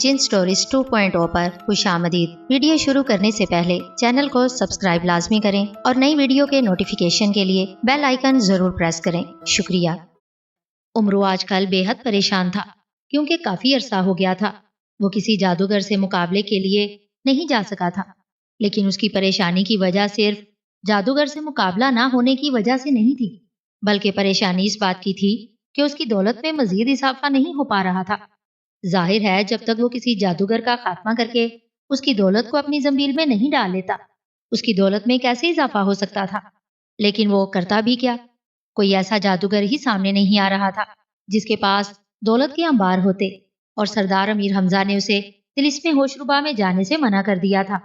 جن سٹوریز 2.0 پر خوش آمدید۔ ویڈیو شروع کرنے سے پہلے چینل کو سبسکرائب لازمی کریں اور نئی ویڈیو کے نوٹیفیکیشن کے لیے بیل آئیکن ضرور پریس کریں۔ شکریہ۔ امرو آج کل بے حد پریشان تھا کیونکہ کافی عرصہ ہو گیا تھا وہ کسی جادوگر سے مقابلے کے لیے نہیں جا سکا تھا، لیکن اس کی پریشانی کی وجہ صرف جادوگر سے مقابلہ نہ ہونے کی وجہ سے نہیں تھی، بلکہ پریشانی اس بات کی تھی کہ اس کی دولت میں مزید اضافہ نہیں ہو پا رہا تھا۔ ظاہر ہے جب تک وہ کسی جادوگر کا خاتمہ کر کے اس کی دولت کو اپنی زنبیل میں نہیں ڈال لیتا، اس کی دولت میں کیسے اضافہ ہو سکتا تھا؟ لیکن وہ کرتا بھی کیا؟ کوئی ایسا جادوگر ہی سامنے نہیں آ رہا تھا جس کے پاس دولت کے انبار ہوتے، اور سردار امیر حمزہ نے اسے طلسم ہوشربا میں جانے سے منع کر دیا تھا،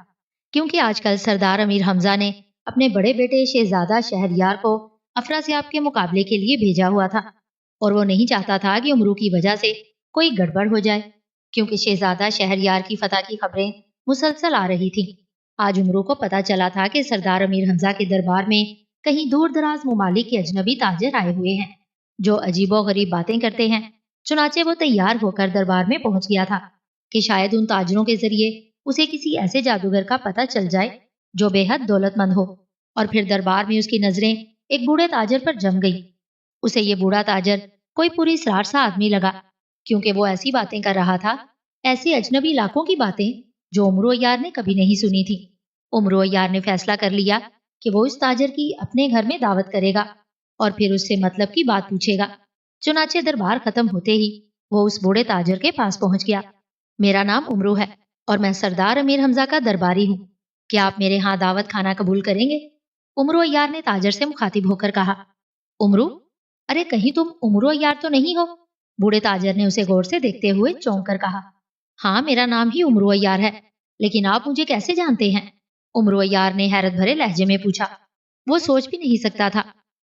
کیونکہ آج کل سردار امیر حمزہ نے اپنے بڑے بیٹے شہزادہ شہریار کو افراسیاب کے مقابلے کے لیے بھیجا ہوا تھا، اور وہ نہیں چاہتا تھا کہ امرو کی وجہ سے کوئی گڑبڑ ہو جائے، کیونکہ شہزادہ شہریار کی فتح کی خبریں مسلسل آ رہی تھیں۔ آج امرو کو پتا چلا تھا کہ سردار امیر حمزہ کے دربار میں کہیں دور دراز ممالک کے اجنبی تاجر آئے ہوئے ہیں جو عجیب و غریب باتیں کرتے ہیں۔ چنانچہ وہ تیار ہو کر دربار میں پہنچ گیا تھا کہ شاید ان تاجروں کے ذریعے اسے کسی ایسے جادوگر کا پتہ چل جائے جو بے حد دولت مند ہو، اور پھر دربار میں اس کی نظریں ایک بوڑھے تاجر پر جم گئی۔ اسے یہ بوڑھا تاجر کوئی پوری اسرار سا آدمی لگا، کیونکہ وہ ایسی باتیں کر رہا تھا، ایسی اجنبی علاقوں کی باتیں جو عمرو عیار نے کبھی نہیں سنی تھی۔ عمرو عیار نے فیصلہ کر لیا کہ وہ اس تاجر کی اپنے گھر میں دعوت کرے گا اور پھر اس سے مطلب کی بات پوچھے گا۔ چنانچہ دربار ختم ہوتے ہی وہ اس بوڑھے تاجر کے پاس پہنچ گیا۔ میرا نام عمرو ہے اور میں سردار امیر حمزہ کا درباری ہوں، کیا آپ میرے ہاں دعوت کھانا قبول کریں گے؟ عمرو عیار نے تاجر سے مخاطب ہو کر کہا۔ عمرو؟ ارے کہیں تم عمرو عیار تو نہیں ہو؟ بوڑھے تاجر نے اسے غور سے دیکھتے ہوئے چونک کر کہا۔ ہاں میرا نام ہی عمرو عیار ہے، لیکن آپ مجھے کیسے جانتے ہیں؟ عمرو عیار نے حیرت بھرے لہجے میں پوچھا۔ وہ سوچ بھی نہیں سکتا تھا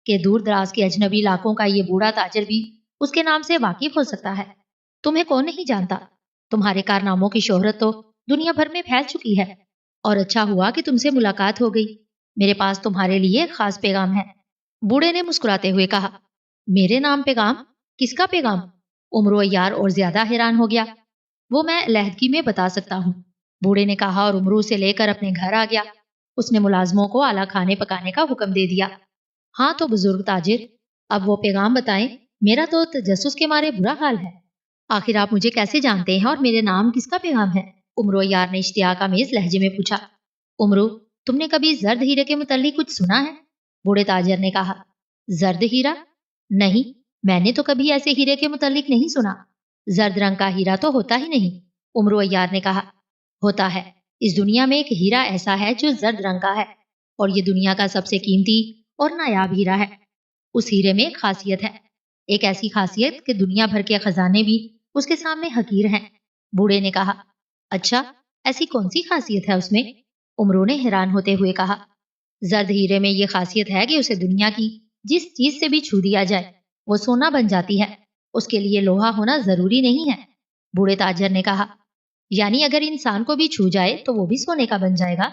کہ دور دراز کے اجنبی علاقوں کا یہ بوڑھا تاجر بھی اس کے نام سے واقف ہو سکتا ہے۔ تمہیں کون نہیں جانتا؟ تمہارے کارناموں کی شہرت تو دنیا بھر میں پھیل چکی ہے، اور اچھا ہوا کہ تم سے ملاقات ہو گئی۔ میرے پاس تمہارے لیے ایک خاص پیغام ہے۔ بوڑھے نے مسکراتے ہوئے کہا۔ میرے نام پیغام؟ کس کا پیغام؟ عمرو عیار اور زیادہ حیران ہو گیا۔ وہ میں علیحدگی میں بتا سکتا ہوں، بوڑھے نے کہا، اور عمرو سے لے کر اپنے گھر آ گیا۔ اس نے ملازموں کو اعلیٰ کھانے پکانے کا حکم دے دیا۔ ہاں تو بزرگ تاجر، اب وہ پیغام بتائیں، میرا تو تجسس کے مارے برا حال ہے۔ آخر آپ مجھے کیسے جانتے ہیں اور میرے نام کس کا پیغام ہے؟ عمرو عیار نے اشتیاق آمیز لہجے میں پوچھا۔ عمرو، تم نے کبھی زرد ہیرے کے متعلق کچھ سنا ہے؟ بوڑھے تاجر نے کہا۔ زرد ہیرا؟ نہیں، میں نے تو کبھی ایسے ہیرے کے متعلق نہیں سنا۔ زرد رنگ کا ہیرا تو ہوتا ہی نہیں، عمرو عیار نے کہا۔ ہوتا ہے، اس دنیا میں ایک ہیرا ایسا ہے جو زرد رنگ کا ہے، اور یہ دنیا کا سب سے قیمتی اور نایاب ہیرا ہے۔ اس ہیرے میں ایک خاصیت ہے، ایک ایسی خاصیت کہ دنیا بھر کے خزانے بھی اس کے سامنے حقیر ہیں۔ بوڑھے نے کہا۔ اچھا، ایسی کون سی خاصیت ہے اس میں؟ عمرو نے حیران ہوتے ہوئے کہا۔ زرد ہیرے میں یہ خاصیت ہے کہ اسے دنیا کی جس چیز سے بھی چھو دیا جائے وہ سونا بن جاتی ہے، اس کے لیے لوہا ہونا ضروری نہیں ہے۔ بوڑھے تاجر نے کہا۔ یعنی اگر انسان کو بھی چھو جائے تو وہ بھی سونے کا بن جائے گا؟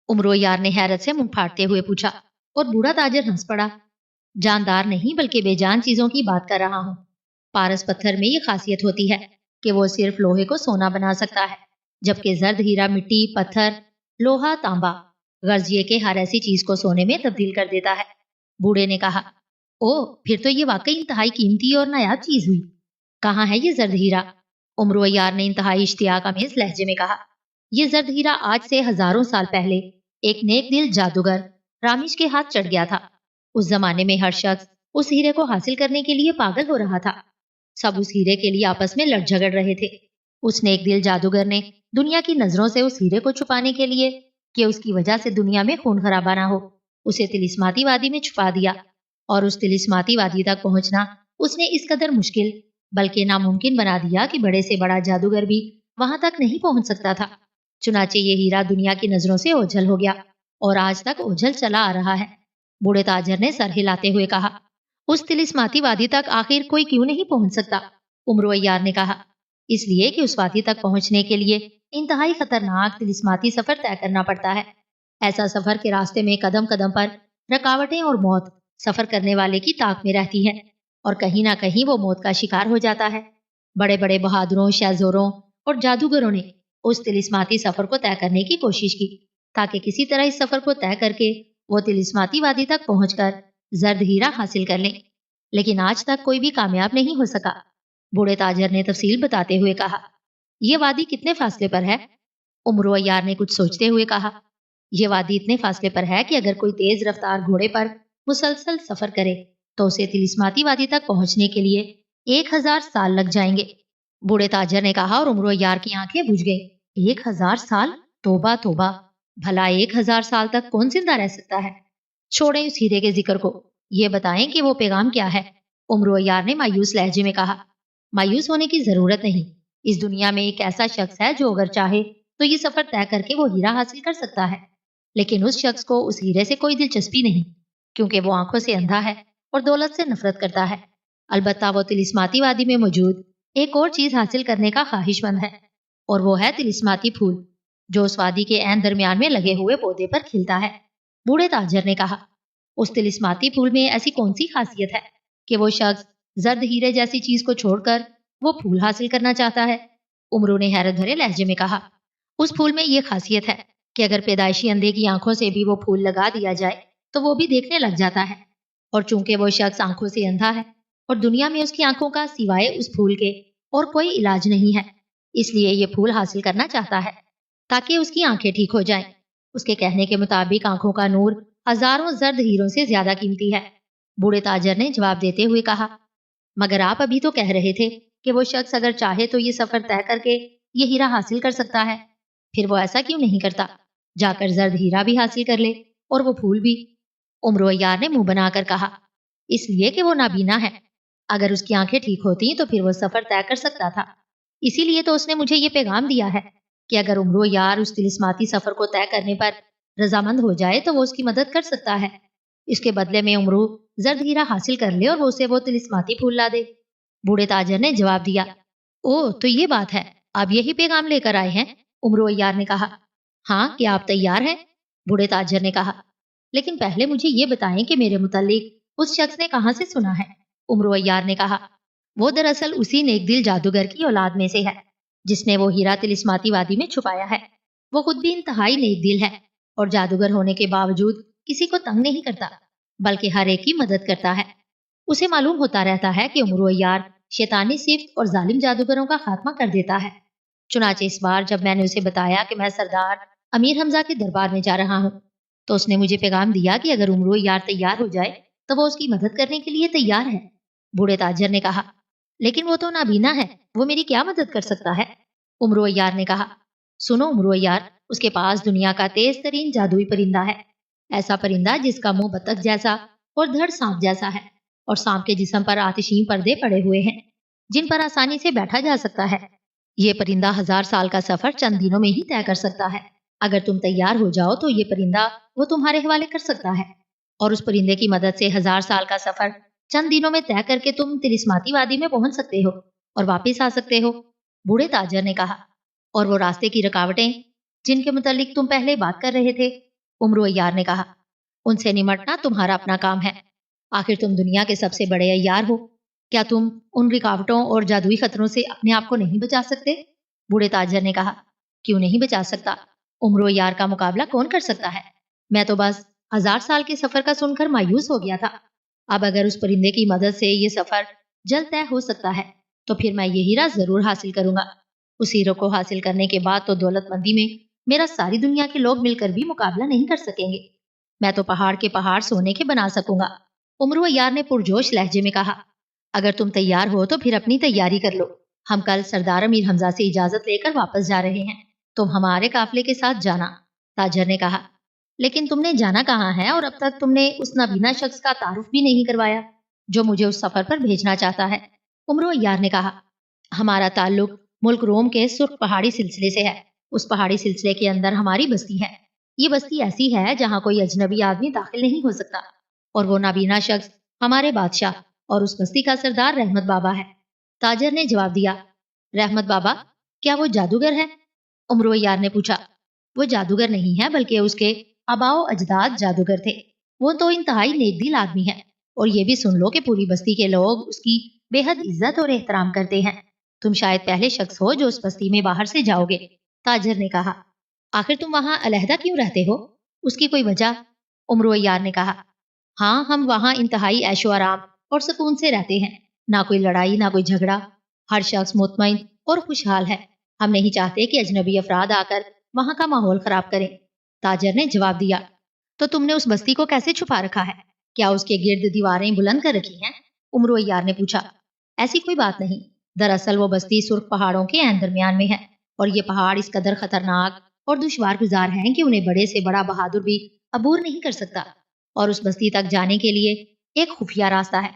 عمرو یار نے حیرت سے منہ پھاڑتے ہوئے پوچھا، اور بوڑھا تاجر ہنس پڑا۔ جاندار نہیں بلکہ بے جان چیزوں کی بات کر رہا ہوں۔ پارس پتھر میں یہ خاصیت ہوتی ہے کہ وہ صرف لوہے کو سونا بنا سکتا ہے، جبکہ زرد ہیرا مٹی، پتھر، لوہا، تانبا، غرض یہ کہ ہر ایسی چیز کو سونے میں تبدیل کر دیتا ہے۔ بوڑھے نے کہا۔ او، پھر تو یہ واقعی انتہائی قیمتی اور نایاب چیز ہوئی۔ کہاں ہے یہ زرد ہیرا؟ عمرو عیار نے انتہائی اشتیاق آمیز لہجے میں کہا۔ یہ زرد ہیرا آج سے ہزاروں سال پہلے ایک نیک دل جادوگر رامیش کے ہاتھ چڑھ گیا تھا۔ اس زمانے میں ہر شخص اس ہیرے کو حاصل کرنے کے لیے پاگل ہو رہا تھا۔ سب اس ہیرے کے لیے آپس میں لڑ جھگڑ رہے تھے۔ اس نیک دل جادوگر نے دنیا کی نظروں سے اس ہیرے کو چھپانے کے لیے کہ اس کی وجہ سے دنیا میں خون خرابہ نہ ہو، اسے طلسماتی وادی میں چھپا دیا، اور اس طلسماتی وادی تک پہنچنا اس نے اس قدر مشکل بلکہ ناممکن بنا دیا کہ بڑے سے بڑا جادوگر بھی وہاں تک نہیں پہنچ سکتا تھا۔ چنانچہ یہ ہیرا دنیا کی نظروں سے اوجھل ہو گیا اور آج تک اوجھل چلا آ رہا ہے۔ بوڑھے تاجر نے سر ہلاتے ہوئے کہا۔ اس طلسماتی وادی تک آخر کوئی کیوں نہیں پہنچ سکتا؟ عمرو عیار نے کہا۔ اس لیے کہ اس وادی تک پہنچنے کے لیے انتہائی خطرناک طلسماتی سفر طے کرنا پڑتا ہے۔ ایسا سفر کے راستے میں قدم قدم پر رکاوٹیں اور موت سفر کرنے والے کی طاق میں رہتی ہے، اور کہیں نہ کہیں وہ موت کا شکار ہو جاتا ہے۔ بڑے بڑے بہادروں، شہزوروں اور جادوگروں نے اس تلسماتی سفر کو طے کرنے کی کوشش کی تاکہ کسی طرح اس سفر کو طے کر کے وہ تلسماتی وادی تک پہنچ کر زرد ہیرا حاصل کر لیں، لیکن آج تک کوئی بھی کامیاب نہیں ہو سکا۔ بوڑھے تاجر نے تفصیل بتاتے ہوئے کہا، یہ وادی کتنے فاصلے پر ہے؟ عمر عیار نے کچھ سوچتے ہوئے کہا، یہ وادی اتنے فاصلے پر ہے کہ اگر کوئی تیز رفتار گھوڑے پر مسلسل سفر کرے تو اسے تلسماتی وادی تک پہنچنے کے لیے 1000 سال لگ جائیں گے۔ بوڑھے تاجر نے کہا اور عمر عیار کی آنکھیں بجھ گئی۔ 1000 سال؟ توبہ توبہ، بھلا 1000 سال تک کون زندہ رہ سکتا ہے؟ چھوڑیں اس ہیرے کے ذکر کو، یہ بتائیں کہ وہ پیغام کیا ہے؟ عمر عیار نے مایوس لہجے میں کہا۔ مایوس ہونے کی ضرورت نہیں، اس دنیا میں ایک ایسا شخص ہے جو اگر چاہے تو یہ سفر طے کر کے وہ ہیرا حاصل کر سکتا ہے، لیکن اس شخص کو اس ہیرے سے کوئی دلچسپی نہیں، کیونکہ وہ آنکھوں سے اندھا ہے اور دولت سے نفرت کرتا ہے۔ البتہ وہ تلسماتی وادی میں موجود ایک اور چیز حاصل کرنے کا خواہش مند ہے، اور وہ ہے تلسماتی پھول جو اس وادی کے عین درمیان میں لگے ہوئے پودے پر کھلتا ہے۔ بوڑھے تاجر نے کہا، اس تلسماتی پھول میں ایسی کون سی خاصیت ہے کہ وہ شخص زرد ہیرے جیسی چیز کو چھوڑ کر وہ پھول حاصل کرنا چاہتا ہے؟ عمرو نے حیرت بھرے لہجے میں کہا، اس پھول میں یہ خاصیت ہے کہ اگر پیدائشی اندھے کی آنکھوں سے بھی وہ پھول لگا دیا جائے تو وہ بھی دیکھنے لگ جاتا ہے، اور چونکہ وہ شخص آنکھوں سے اندھا ہے اور دنیا میں اس کی آنکھوں کا سوائے اس پھول کے اور کوئی علاج نہیں ہے، اس لیے یہ پھول حاصل کرنا چاہتا ہے تاکہ اس کی آنکھیں ٹھیک ہو جائیں۔ اس کے کہنے کے مطابق آنکھوں کا نور ہزاروں زرد ہیروں سے زیادہ قیمتی ہے۔ بوڑھے تاجر نے جواب دیتے ہوئے کہا، مگر آپ ابھی تو کہہ رہے تھے کہ وہ شخص اگر چاہے تو یہ سفر طے کر کے یہ ہیرا حاصل کر سکتا ہے، پھر وہ ایسا کیوں نہیں کرتا؟ جا کر زرد ہیرا بھی حاصل کر لے اور وہ پھول بھی۔ عمر عیار نے منہ بنا کر کہا، اس لیے کہ وہ نابینا ہے، اگر اس کی آنکھیں ٹھیک ہوتی تو پھر وہ سفر طے کر سکتا تھا، اسی لیے تو اس نے مجھے یہ پیغام دیا ہے کہ اگر عمر عیار اس تلسماتی سفر کو طے کرنے پر رضامند ہو جائے تو وہ اس کی مدد کر سکتا ہے، اس کے بدلے میں عمر زرد ہیرا حاصل کر لے اور وہ اسے وہ تلسماتی پھول لا دے۔ بوڑھے تاجر نے جواب دیا، او تو یہ بات ہے، آپ یہی پیغام لے کر آئے ہیں؟ عمر عیار نے کہا، ہاں، کیا آپ تیار ہیں؟ بوڑھے تاجر نے کہا، لیکن پہلے مجھے یہ بتائیں کہ میرے متعلق اس شخص نے کہاں سے سنا ہے؟ عمر عیار نے کہا، وہ دراصل اسی نیک دل جادوگر کی اولاد میں سے ہے جس نے وہ ہیرا تلسماتی وادی میں چھپایا ہے۔ وہ خود بھی انتہائی نیک دل ہے اور جادوگر ہونے کے باوجود کسی کو تنگ نہیں کرتا بلکہ ہر ایک کی مدد کرتا ہے۔ اسے معلوم ہوتا رہتا ہے کہ عمر عیار شیطانی صفت اور ظالم جادوگروں کا خاتمہ کر دیتا ہے۔ چنانچہ اس بار جب میں نے اسے بتایا کہ میں سردار امیر حمزہ کے دربار میں جا رہا ہوں تو اس نے مجھے پیغام دیا کہ اگر عمر عیار تیار ہو جائے تو وہ اس کی مدد کرنے کے لیے تیار ہے۔ بوڑھے تاجر نے کہا، لیکن وہ تو نابینا ہے، وہ میری کیا مدد کر سکتا ہے؟ عمر عیار نے کہا، سنو عمر عیار، اس کے پاس دنیا کا تیز ترین جادوئی پرندہ ہے، ایسا پرندہ جس کا منہ بطخ جیسا اور دھڑ سانپ جیسا ہے، اور سانپ کے جسم پر آتشین پردے پڑے ہوئے ہیں جن پر آسانی سے بیٹھا جا سکتا ہے۔ یہ پرندہ 1000 سال کا سفر چند دنوں میں ہی طے کر سکتا ہے۔ اگر تم تیار ہو جاؤ تو یہ پرندہ وہ تمہارے حوالے کر سکتا ہے، اور اس پرندے کی مدد سے 1000 سال کا سفر چند دنوں میں طے کر کے تم تلسماتی وادی میں پہنچ سکتے ہو اور واپس آ سکتے ہو۔ بوڑھے تاجر نے کہا، اور وہ راستے کی رکاوٹیں جن کے متعلق تم پہلے بات کر رہے تھے؟ عمر عیار نے کہا، ان سے نمٹنا تمہارا اپنا کام ہے، آخر تم دنیا کے سب سے بڑے عیار ہو، کیا تم ان رکاوٹوں اور جادوئی خطروں سے اپنے آپ کو نہیں بچا سکتے؟ بوڑھے تاجر نے کہا، کیوں نہیں بچا سکتا؟ عمر عیار کا مقابلہ کون کر سکتا ہے؟ میں تو بس 1000 سال کے سفر کا سن کر مایوس ہو گیا تھا، اب اگر اس پرندے کی مدد سے یہ سفر جلد طے ہو سکتا ہے تو پھر میں یہ ہیرا ضرور حاصل کروں گا۔ اس ہیرے کو حاصل کرنے کے بعد تو دولت مندی میں میرا ساری دنیا کے لوگ مل کر بھی مقابلہ نہیں کر سکیں گے، میں تو پہاڑ کے پہاڑ سونے کے بنا سکوں گا۔ عمر عیار نے پرجوش لہجے میں کہا، اگر تم تیار ہو تو پھر اپنی تیاری کر لو، ہم کل سردار امیر حمزہ سے اجازت لے کر واپس جا رہے ہیں، تم ہمارے قافلے کے ساتھ جانا۔ تاجر نے کہا، لیکن تم نے جانا کہاں ہے اور اب تک تم نے اس نابینا شخص کا تعارف بھی نہیں کروایا جو مجھے اس سفر پر بھیجنا چاہتا ہے۔ عمر عیار نے کہا، ہمارا تعلق ملک روم کے سرخ پہاڑی سلسلے سے ہے، اس پہاڑی سلسلے کے اندر ہماری بستی ہے، یہ بستی ایسی ہے جہاں کوئی اجنبی آدمی داخل نہیں ہو سکتا، اور وہ نابینا شخص ہمارے بادشاہ اور اس بستی کا سردار رحمت بابا ہے۔ تاجر نے جواب دیا، رحمت بابا، کیا وہ جادوگر ہے؟ عمر عیار نے پوچھا، وہ جادوگر نہیں ہے بلکہ اس کے آباء و اجداد جادوگر تھے، وہ تو انتہائی نیک دل آدمی ہے، اور یہ بھی سن لو کہ پوری بستی کے لوگ اس کی بے حد عزت اور احترام کرتے ہیں، تم شاید پہلے شخص ہو جو اس بستی میں باہر سے جاؤ گے، تاجر نے کہا۔ آخر تم وہاں علیحدہ کیوں رہتے ہو؟ اس کی کوئی وجہ؟ عمرو عیار نے کہا، ہاں ہم وہاں انتہائی عیش و آرام اور سکون سے رہتے ہیں، نہ کوئی لڑائی نہ کوئی جھگڑا، ہر شخص مطمئن اور خوشحال ہے۔ ہم نہیں چاہتے کہ اجنبی افراد آ کر وہاں کا ماحول خراب کریں۔ تاجر نے جواب دیا، تو تم نے اس بستی کو کیسے چھپا رکھا ہے؟ کیا اس کے گرد دیواریں بلند کر رکھی ہیں؟ عمرو عیار نے پوچھا۔ ایسی کوئی بات نہیں، دراصل وہ بستی سرخ پہاڑوں کے عین درمیان میں ہے، اور یہ پہاڑ اس قدر خطرناک اور دشوار گزار ہیں کہ انہیں بڑے سے بڑا بہادر بھی عبور نہیں کر سکتا، اور اس بستی تک جانے کے لیے ایک خفیہ راستہ ہے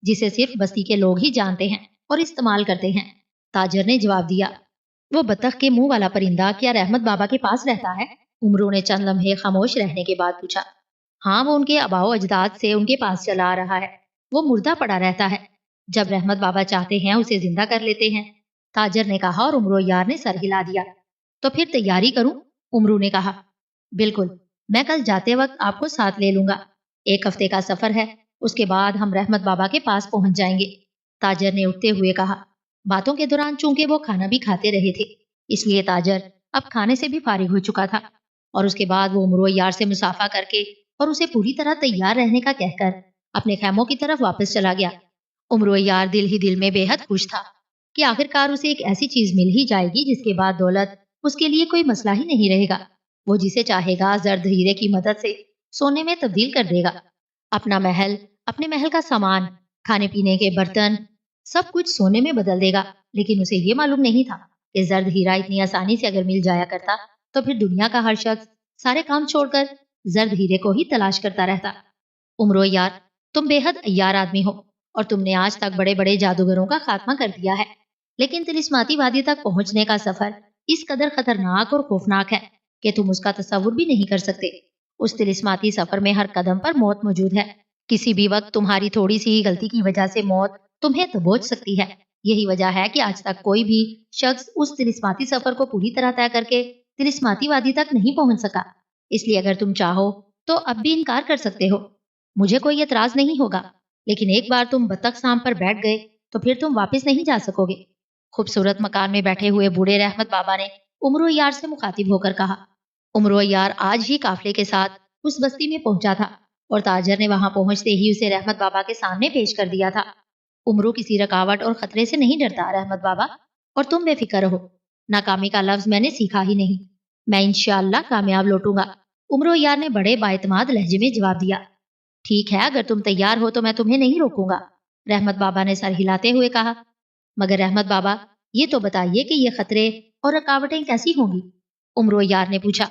جسے صرف بستی کے لوگ ہی جانتے ہیں اور استعمال کرتے ہیں۔ تاجر نے جواب دیا، وہ بطخ کے منہ والا پرندہ کیا رحمت بابا کے پاس رہتا ہے؟ عمرو نے چند لمحے خاموش رہنے کے بعد پوچھا۔ ہاں، وہ ان کے آباؤ اجداد سے ان کے پاس چلا آ رہا ہے، وہ مردہ پڑا رہتا ہے، جب رحمت بابا چاہتے ہیں اسے زندہ کر لیتے ہیں، تاجر نے کہا، اور عمرو یار نے سر ہلا دیا۔ تو پھر تیاری کروں؟ عمرو نے کہا۔ بالکل، میں کل جاتے وقت آپ کو ساتھ لے لوں گا، 1 ہفتے کا سفر ہے، اس کے بعد ہم رحمت بابا کے پاس پہنچ جائیں گے، تاجر نے اٹھتے ہوئے کہا۔ باتوں کے دوران چونکہ وہ کھانا بھی کھاتے رہے تھے، اس لیے تاجر اب کھانے سے بھی فارغ ہو چکا تھا، اور اس کے بعد وہ عمرو یار سے مصافحہ کر کے اور اسے پوری طرح تیار رہنے کا کہہ کر اپنے خیموں کی طرف واپس چلا گیا۔ عمرو یار دل ہی دل میں بے حد خوش تھا کہ آخر کار اسے ایک ایسی چیز مل ہی جائے گی جس کے بعد دولت اس کے لیے کوئی مسئلہ ہی نہیں رہے گا۔ وہ جسے چاہے گا زرد ہیرے کی مدد سے سونے میں تبدیل کر دے گا۔ اپنا محل، اپنے محل کا سامان، کھانے پینے کے برتن، سب کچھ سونے میں بدل دے گا، لیکن اسے یہ معلوم نہیں تھا کہ زرد ہیرا اتنی آسانی سے اگر مل جایا کرتا تو پھر دنیا کا ہر شخص سارے کام چھوڑ کر زرد ہیرے کو ہی تلاش کرتا رہتا۔ عمرو یار، تم بے حد عیار آدمی ہو، اور تم نے آج تک بڑے بڑے جادوگروں کا خاتمہ کر دیا ہے، لیکن طلسماتی وادی تک پہنچنے کا سفر اس قدر خطرناک اور خوفناک ہے کہ تم اس کا تصور بھی نہیں کر سکتے۔ اس طلسماتی سفر میں ہر قدم پر موت موجود ہے، کسی بھی وقت تمہاری تھوڑی سی غلطی کی وجہ سے موت تمہیں دبوچ سکتی ہے۔ یہی وجہ ہے کہ آج تک کوئی بھی شخص اس طلسماتی سفر کو پوری طرح طے کر کے طلسماتی وادی تک نہیں پہنچ سکا، اس لیے اگر تم چاہو تو اب بھی انکار کر سکتے ہو، مجھے کوئی اعتراض نہیں ہوگا، لیکن ایک بار تم بطخ سام پر بیٹھ گئے تو پھر تم واپس نہیں جا سکو گے۔ خوبصورت مکان میں بیٹھے ہوئے بوڑھے رحمت بابا نے عمرو یار سے مخاطب ہو کر کہا۔ عمرو یار آج ہی قافلے کے ساتھ اس بستی میں پہنچا تھا، اور تاجر نے وہاں پہنچتے ہی اسے رحمت بابا کے سامنے پیش کر دیا تھا۔ عمرو کسی رکاوٹ اور خطرے سے نہیں ڈرتا رحمت بابا، اور تم بے فکر رہو، ناکامی کا لفظ میں نے سیکھا ہی نہیں، میں انشاءاللہ کامیاب لوٹوں گا، عمرو یار نے بڑے بااعتماد لہجے میں جواب دیا۔ ٹھیک ہے، اگر تم تیار ہو تو میں تمہیں نہیں روکوں گا، رحمت بابا نے سر ہلاتے ہوئے کہا۔ مگر رحمت بابا، یہ تو بتائیے کہ یہ خطرے اور رکاوٹیں کیسی ہوں گی؟ عمرو یار نے پوچھا۔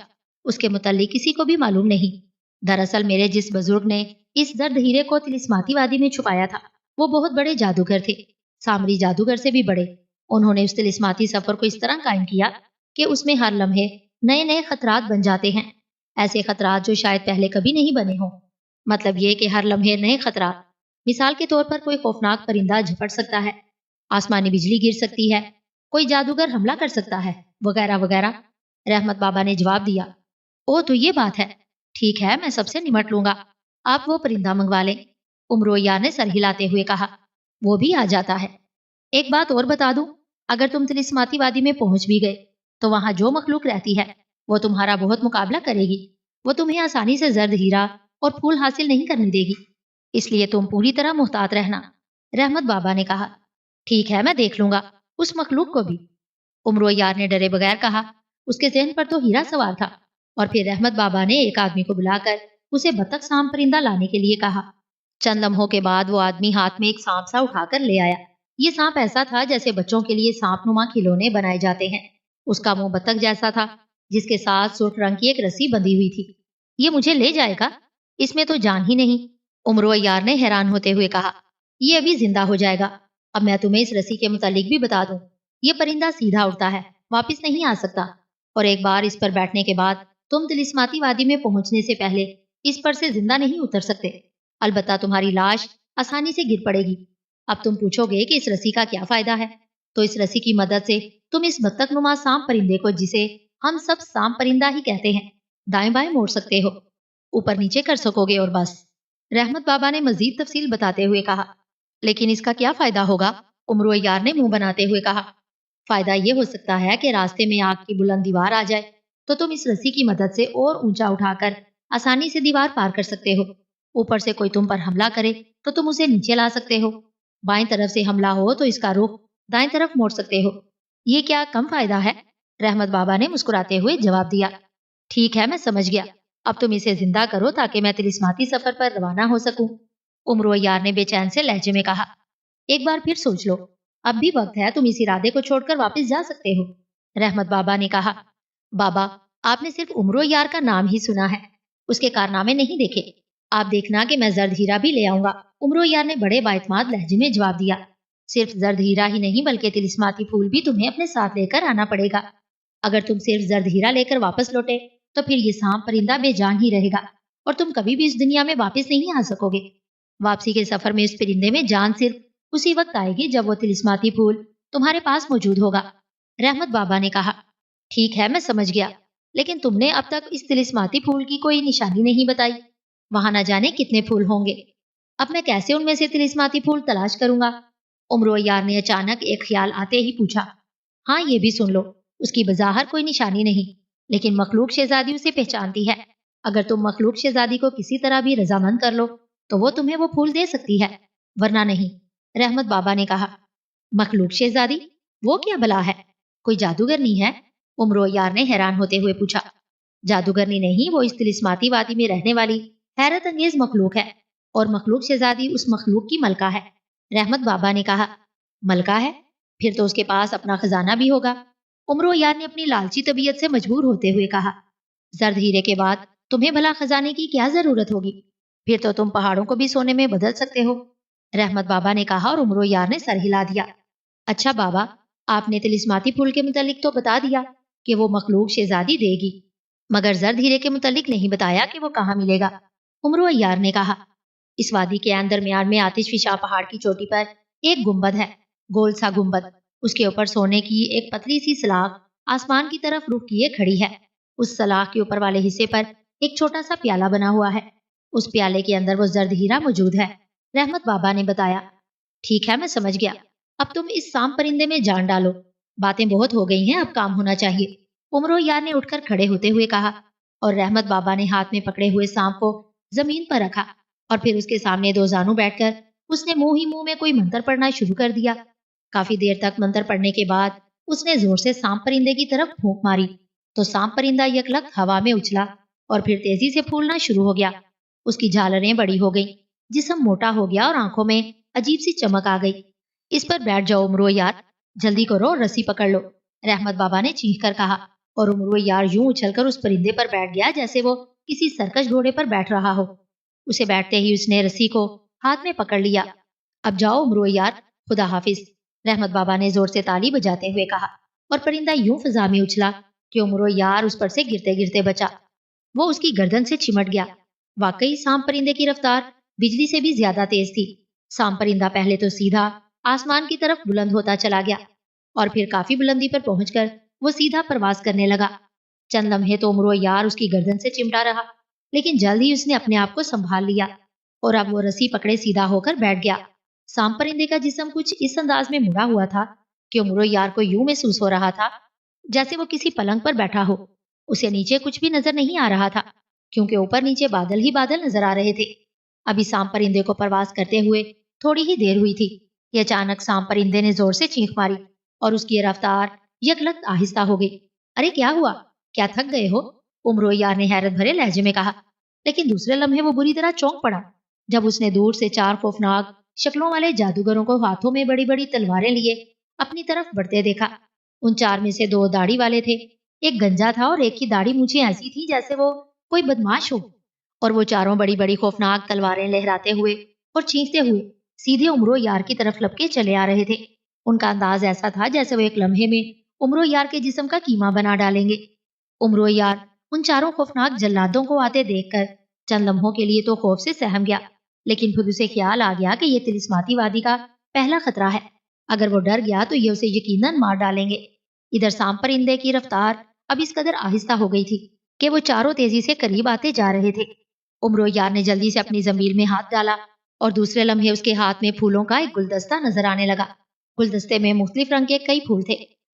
اس کے متعلق کسی کو بھی معلوم نہیں۔ دراصل میرے جس بزرگ نے اس زرد ہیرے کو طلسماتی وادی میں چھپایا تھا وہ بہت بڑے جادوگر تھے، سامری جادوگر سے بھی بڑے۔ انہوں نے اس طلسماتی سفر کو اس طرح قائم کیا کہ اس میں ہر لمحے نئے نئے خطرات بن جاتے ہیں، ایسے خطرات جو شاید پہلے کبھی نہیں بنے ہوں۔ مطلب یہ کہ ہر لمحے نئے خطرات، مثال کے طور پر کوئی خوفناک پرندہ جھپٹ سکتا ہے، آسمانی بجلی گر سکتی ہے، کوئی جادوگر حملہ کر سکتا ہے، وغیرہ وغیرہ، رحمت بابا نے جواب دیا۔ او تو یہ بات ہے، ٹھیک ہے، میں سب سے نمٹ لوں گا، آپ وہ پرندہ منگوا لیں، عمرو یار نے سر ہلاتے ہوئے کہا۔ وہ بھی آ جاتا ہے۔ ایک بات اور بتا دوں، اگر تم طلسماتی وادی میں پہنچ بھی گئے تو وہاں جو مخلوق رہتی ہے وہ تمہارا بہت مقابلہ کرے گی، وہ تمہیں آسانی سے زرد ہیرا اور پھول حاصل نہیں کرنے دے گی، اس لیے تم پوری طرح محتاط رہنا، رحمت بابا نے کہا۔ ٹھیک ہے، میں دیکھ لوں گا اس مخلوق کو بھی، عمرو یار نے ڈرے بغیر کہا۔ اس کے ذہن پر تو ہیرا سوار تھا، اور پھر رحمت بابا نے ایک آدمی کو بلا کر اسے بطخ سام پرندہ لانے کے لیے کہا۔ چند لمحوں کے بعد وہ آدمی ہاتھ میں ایک سانپ سا اٹھا کر لے آیا۔ یہ سانپ ایسا تھا جیسے بچوں کے لیے سانپ نما کھلونے بنائے جاتے ہیں، اس کا منہ بطخ جیسا تھا جس کے ساتھ سرخ رنگ کی ایک رسی بندھی ہوئی تھی۔ یہ مجھے لے جائے گا؟ اس میں تو جان ہی نہیں، عمرو یار نے حیران ہوتے ہوئے کہا۔ یہ ابھی زندہ ہو جائے گا۔ اب میں تمہیں اس رسی کے متعلق بھی بتا دوں، یہ پرندہ سیدھا اڑتا ہے، واپس نہیں آ سکتا، اور ایک بار اس پر بیٹھنے کے بعد تم طلسماتی وادی میں پہنچنے سے پہلے اس پر سے زندہ نہیں اتر سکتے، البتہ تمہاری لاش آسانی سے گر پڑے گی۔ اب تم پوچھو گے کہ اس رسی کا کیا فائدہ ہے، تو اس رسی کی مدد سے تم اس بطخ نما سانپ پرندے کو، جسے ہم سب سانپ پرندہ ہی کہتے ہیں، دائیں بائیں موڑ سکتے ہو، اوپر نیچے کر سکو گے، اور بس، رحمت بابا نے مزید تفصیل بتاتے ہوئے کہا۔ لیکن اس کا کیا فائدہ ہوگا؟ عمرو یار نے منہ بناتے ہوئے کہا۔ فائدہ یہ ہو سکتا ہے کہ راستے میں آگ کی بلند دیوار آ جائے تو تم اس رسی کی مدد سے اور اونچا اٹھا کر آسانی سے دیوار پار کر سکتے ہو۔ اوپر سے کوئی تم پر حملہ کرے تو تم اسے نیچے لا سکتے ہو۔ بائیں طرف سے حملہ ہو تو اس کا رخ دائیں طرف موڑ سکتے ہو۔ یہ کیا کم فائدہ ہے؟ رحمت بابا نے مسکراتے ہوئے جواب دیا۔ ٹھیک ہے، میں سمجھ گیا، اب تم اسے زندہ کرو تاکہ میں طلسماتی سفر پر روانہ ہو سکوں۔ عمرو یار نے بے چین سے لہجے میں کہا۔ ایک بار پھر سوچ لو، اب بھی وقت ہے، تم اس ارادے کو چھوڑ کر واپس جا سکتے ہو۔ رحمت بابا نے کہا۔ بابا، آپ نے صرف عمرو یار کا نام ہی سنا ہے، اس کے کارنامے نہیں دیکھے۔ آپ دیکھنا کہ میں زرد ہیرا بھی لے آؤں گا، عمرو یار نے بڑے بااعتماد لہجے میں جواب دیا۔ صرف زرد ہیرا ہی نہیں بلکہ طلسماتی پھول بھی تمہیں اپنے ساتھ لے کر آنا پڑے گا۔ اگر تم صرف زرد ہیرا لے کر واپس لوٹے تو پھر یہ سانپ پرندہ بے جان ہی رہے گا اور تم کبھی بھی اس دنیا میں واپس نہیں آ سکو گے۔ واپسی کے سفر میں اس پرندے میں جان صرف اسی وقت آئے گی جب وہ طلسماتی پھول تمہارے پاس موجود ہوگا۔ رحمت بابا نے کہا۔ ٹھیک ہے، میں سمجھ گیا، لیکن تم نے اب تک اس طلسماتی پھول کی کوئی نشانی نہیں بتائی۔ وہاں نہ جانے کتنے پھول ہوں گے، اب میں کیسے ان میں سے طلسماتی پھول تلاش کروں گا؟ عمرو یار نے اچانک ایک خیال آتے ہی پوچھا۔ ہاں، یہ بھی سن لو، اس کی بظاہر کوئی نشانی نہیں، لیکن مخلوق شہزادی اسے پہچانتی ہے۔ اگر تم مخلوق شہزادی کو کسی طرح بھی رضامند کر لو تو وہ تمہیں وہ پھول دے سکتی ہے، ورنہ نہیں۔ رحمت بابا نے کہا۔ مخلوق شہزادی؟ وہ کیا بلا ہے؟ کوئی جادوگرنی ہے؟ عمرو یار نے حیران ہوتے ہوئے پوچھا۔ جادوگرنی نہیں، وہ اس طلسماتی وادی میں رہنے والی حیرت انگیز مخلوق ہے، اور مخلوق شہزادی اس مخلوق کی ملکہ ہے۔ رحمت بابا نے کہا۔ ملکہ ہے؟ پھر تو اس کے پاس اپنا خزانہ بھی ہوگا۔ عمرو یار نے اپنی لالچی طبیعت سے مجبور ہوتے ہوئے کہا۔ زرد ہیرے کے بعد تمہیں بھلا خزانے کی کیا ضرورت ہوگی؟ پھر تو تم پہاڑوں کو بھی سونے میں بدل سکتے ہو۔ رحمت بابا نے کہا اور عمرو یار نے سر ہلا دیا۔ اچھا بابا، آپ نے طلسماتی پھول کے متعلق تو بتا دیا کہ وہ مخلوق شہزادی دے گی، مگر زرد ہیرے کے متعلق نہیں بتایا کہ وہ کہاں ملے گا۔ عمرو یار نے کہا۔ اس وادی کے درمیان میں آتش فشاں پہاڑ کی چوٹی پر ایک گنبد ہے، گول سا گنبد، اس کے اوپر سونے کی ایک پتلی سی سلاخ آسمان کی طرف رخ کیے کھڑی ہے۔ اس سلاخ کے اوپر والے حصے پر ایک چھوٹا سا پیالہ بنا ہوا ہے، اس پیالے کے اندر وہ زرد ہیرا موجود ہے۔ رحمت بابا نے بتایا۔ ٹھیک ہے، میں سمجھ گیا، اب تم اس سانپ پرندے میں جان ڈالو، باتیں بہت ہو گئی ہیں، اب کام ہونا چاہیے۔ عمرو یار نے اٹھ کر کھڑے ہوتے ہوئے کہا، اور رحمت بابا نے ہاتھ میں پکڑے ہوئے سانپ کو زمین پر رکھا اور پھر اس کے سامنے دو زانو بیٹھ کر اس نے منہ ہی منہ میں کوئی منتر پڑھنا شروع کر دیا۔ کافی دیر تک منتر پڑھنے کے بعد اس نے زور سے سانپ پرندے کی طرف پھونک ماری تو سانپ پرندہ یکلخت ہوا میں اچھلا اور پھر تیزی سے پھولنا شروع ہو گیا۔ اس کی جھالریں بڑی ہو گئیں، جسم موٹا ہو گیا اور آنکھوں میں عجیب سی چمک آ گئی۔ اس پر بیٹھ جاؤ عمرو یار، جلدی کرو اور رسی پکڑ لو، رحمت بابا نے چیخ کر کہا، اور عمرو یار یوں اچھل کر اس پرندے پر بیٹھ گیا جیسے وہ کسی سرکش گھوڑے پر بیٹھ رہا ہو۔ اسے بیٹھتے ہی اس نے رسی کو ہاتھ میں پکڑ لیا۔ اب جاؤ عمرو یار، خدا حافظ، رحمت بابا نے زور سے تالی بجاتے ہوئے کہا، اور پرندہ یوں فضا میں اچھلا کہ عمرو یار اس پر سے گرتے گرتے بچا۔ وہ اس کی گردن سے چمٹ گیا۔ واقعی سانپ پرندے کی رفتار بجلی سے بھی زیادہ تیز تھی۔ سانپ پرندہ پہلے تو سیدھا آسمان کی طرف بلند ہوتا چلا گیا اور پھر کافی بلندی پر پہنچ کر وہ سیدھا پرواز کرنے لگا۔ چند لمحے تو عمرو یار اس کی گردن سے چمٹا رہا، لیکن جلد ہی اس نے اپنے آپ کو سنبھال لیا اور اب وہ رسی پکڑے سیدھا ہو کر بیٹھ گیا۔ سانپ پرندے کا جسم کچھ اس انداز میں مڑا ہوا تھا کہ عمرو یار کو یوں محسوس ہو رہا تھا جیسے وہ کسی پلنگ پر بیٹھا ہو۔ اسے نیچے کچھ بھی نظر نہیں آ رہا تھا کیونکہ اوپر نیچے بادل ہی بادل نظر آ رہے تھے۔ ابھی سانپ پرندے کو پرواز کرتے ہوئے تھوڑی ہی دیر ہوئی تھی کہ اچانک سانپ پرندے نے زور سے چیخ ماری اور اس کی رفتار یکلخت آہستہ ہو گئی۔ ارے کیا ہوا؟ کیا تھک گئے ہو؟ عمرو یار نے حیرت بھرے لہجے میں کہا، لیکن دوسرے لمحے وہ بری طرح چونک پڑا جب اس نے دور سے چار خوفناک شکلوں والے جادوگروں کو ہاتھوں میں بڑی بڑی تلواریں لیے اپنی طرف بڑھتے دیکھا۔ ان چار میں سے دو داڑھی والے تھے، ایک گنجا تھا اور ایک کی داڑھی مونچھیں ایسی تھی جیسے وہ کوئی بدماش ہو، اور وہ چاروں بڑی بڑی خوفناک تلواریں لہراتے ہوئے اور چیختے ہوئے سیدھے عمرو یار کی طرف لپکے چلے آ رہے تھے۔ ان کا انداز ایسا تھا جیسے وہ ایک لمحے میں عمرو یار کے جسم کا کیما بنا ڈالیں گے۔ عمرو یار ان چاروں خوفناک جلادوں کو آتے دیکھ کر چند لمحوں کے لیے تو خوف سے سہم گیا، لیکن پھر اسے خیال آ گیا کہ یہ طلسماتی وادی کا پہلا خطرہ ہے، اگر وہ ڈر گیا تو یہ اسے یقیناً مار ڈالیں گے۔ ادھر سانپ پرندے کی رفتار اب اس قدر آہستہ ہو گئی تھی کہ وہ چاروں تیزی سے قریب آتے جا رہے تھے۔ عمرو یار نے جلدی سے اپنی زنبیل میں ہاتھ ڈالا اور دوسرے لمحے اس کے ہاتھ میں پھولوں کا ایک گلدستہ نظر آنے لگا۔ گلدستے میں مختلف رنگ کے کئی پھول تھے،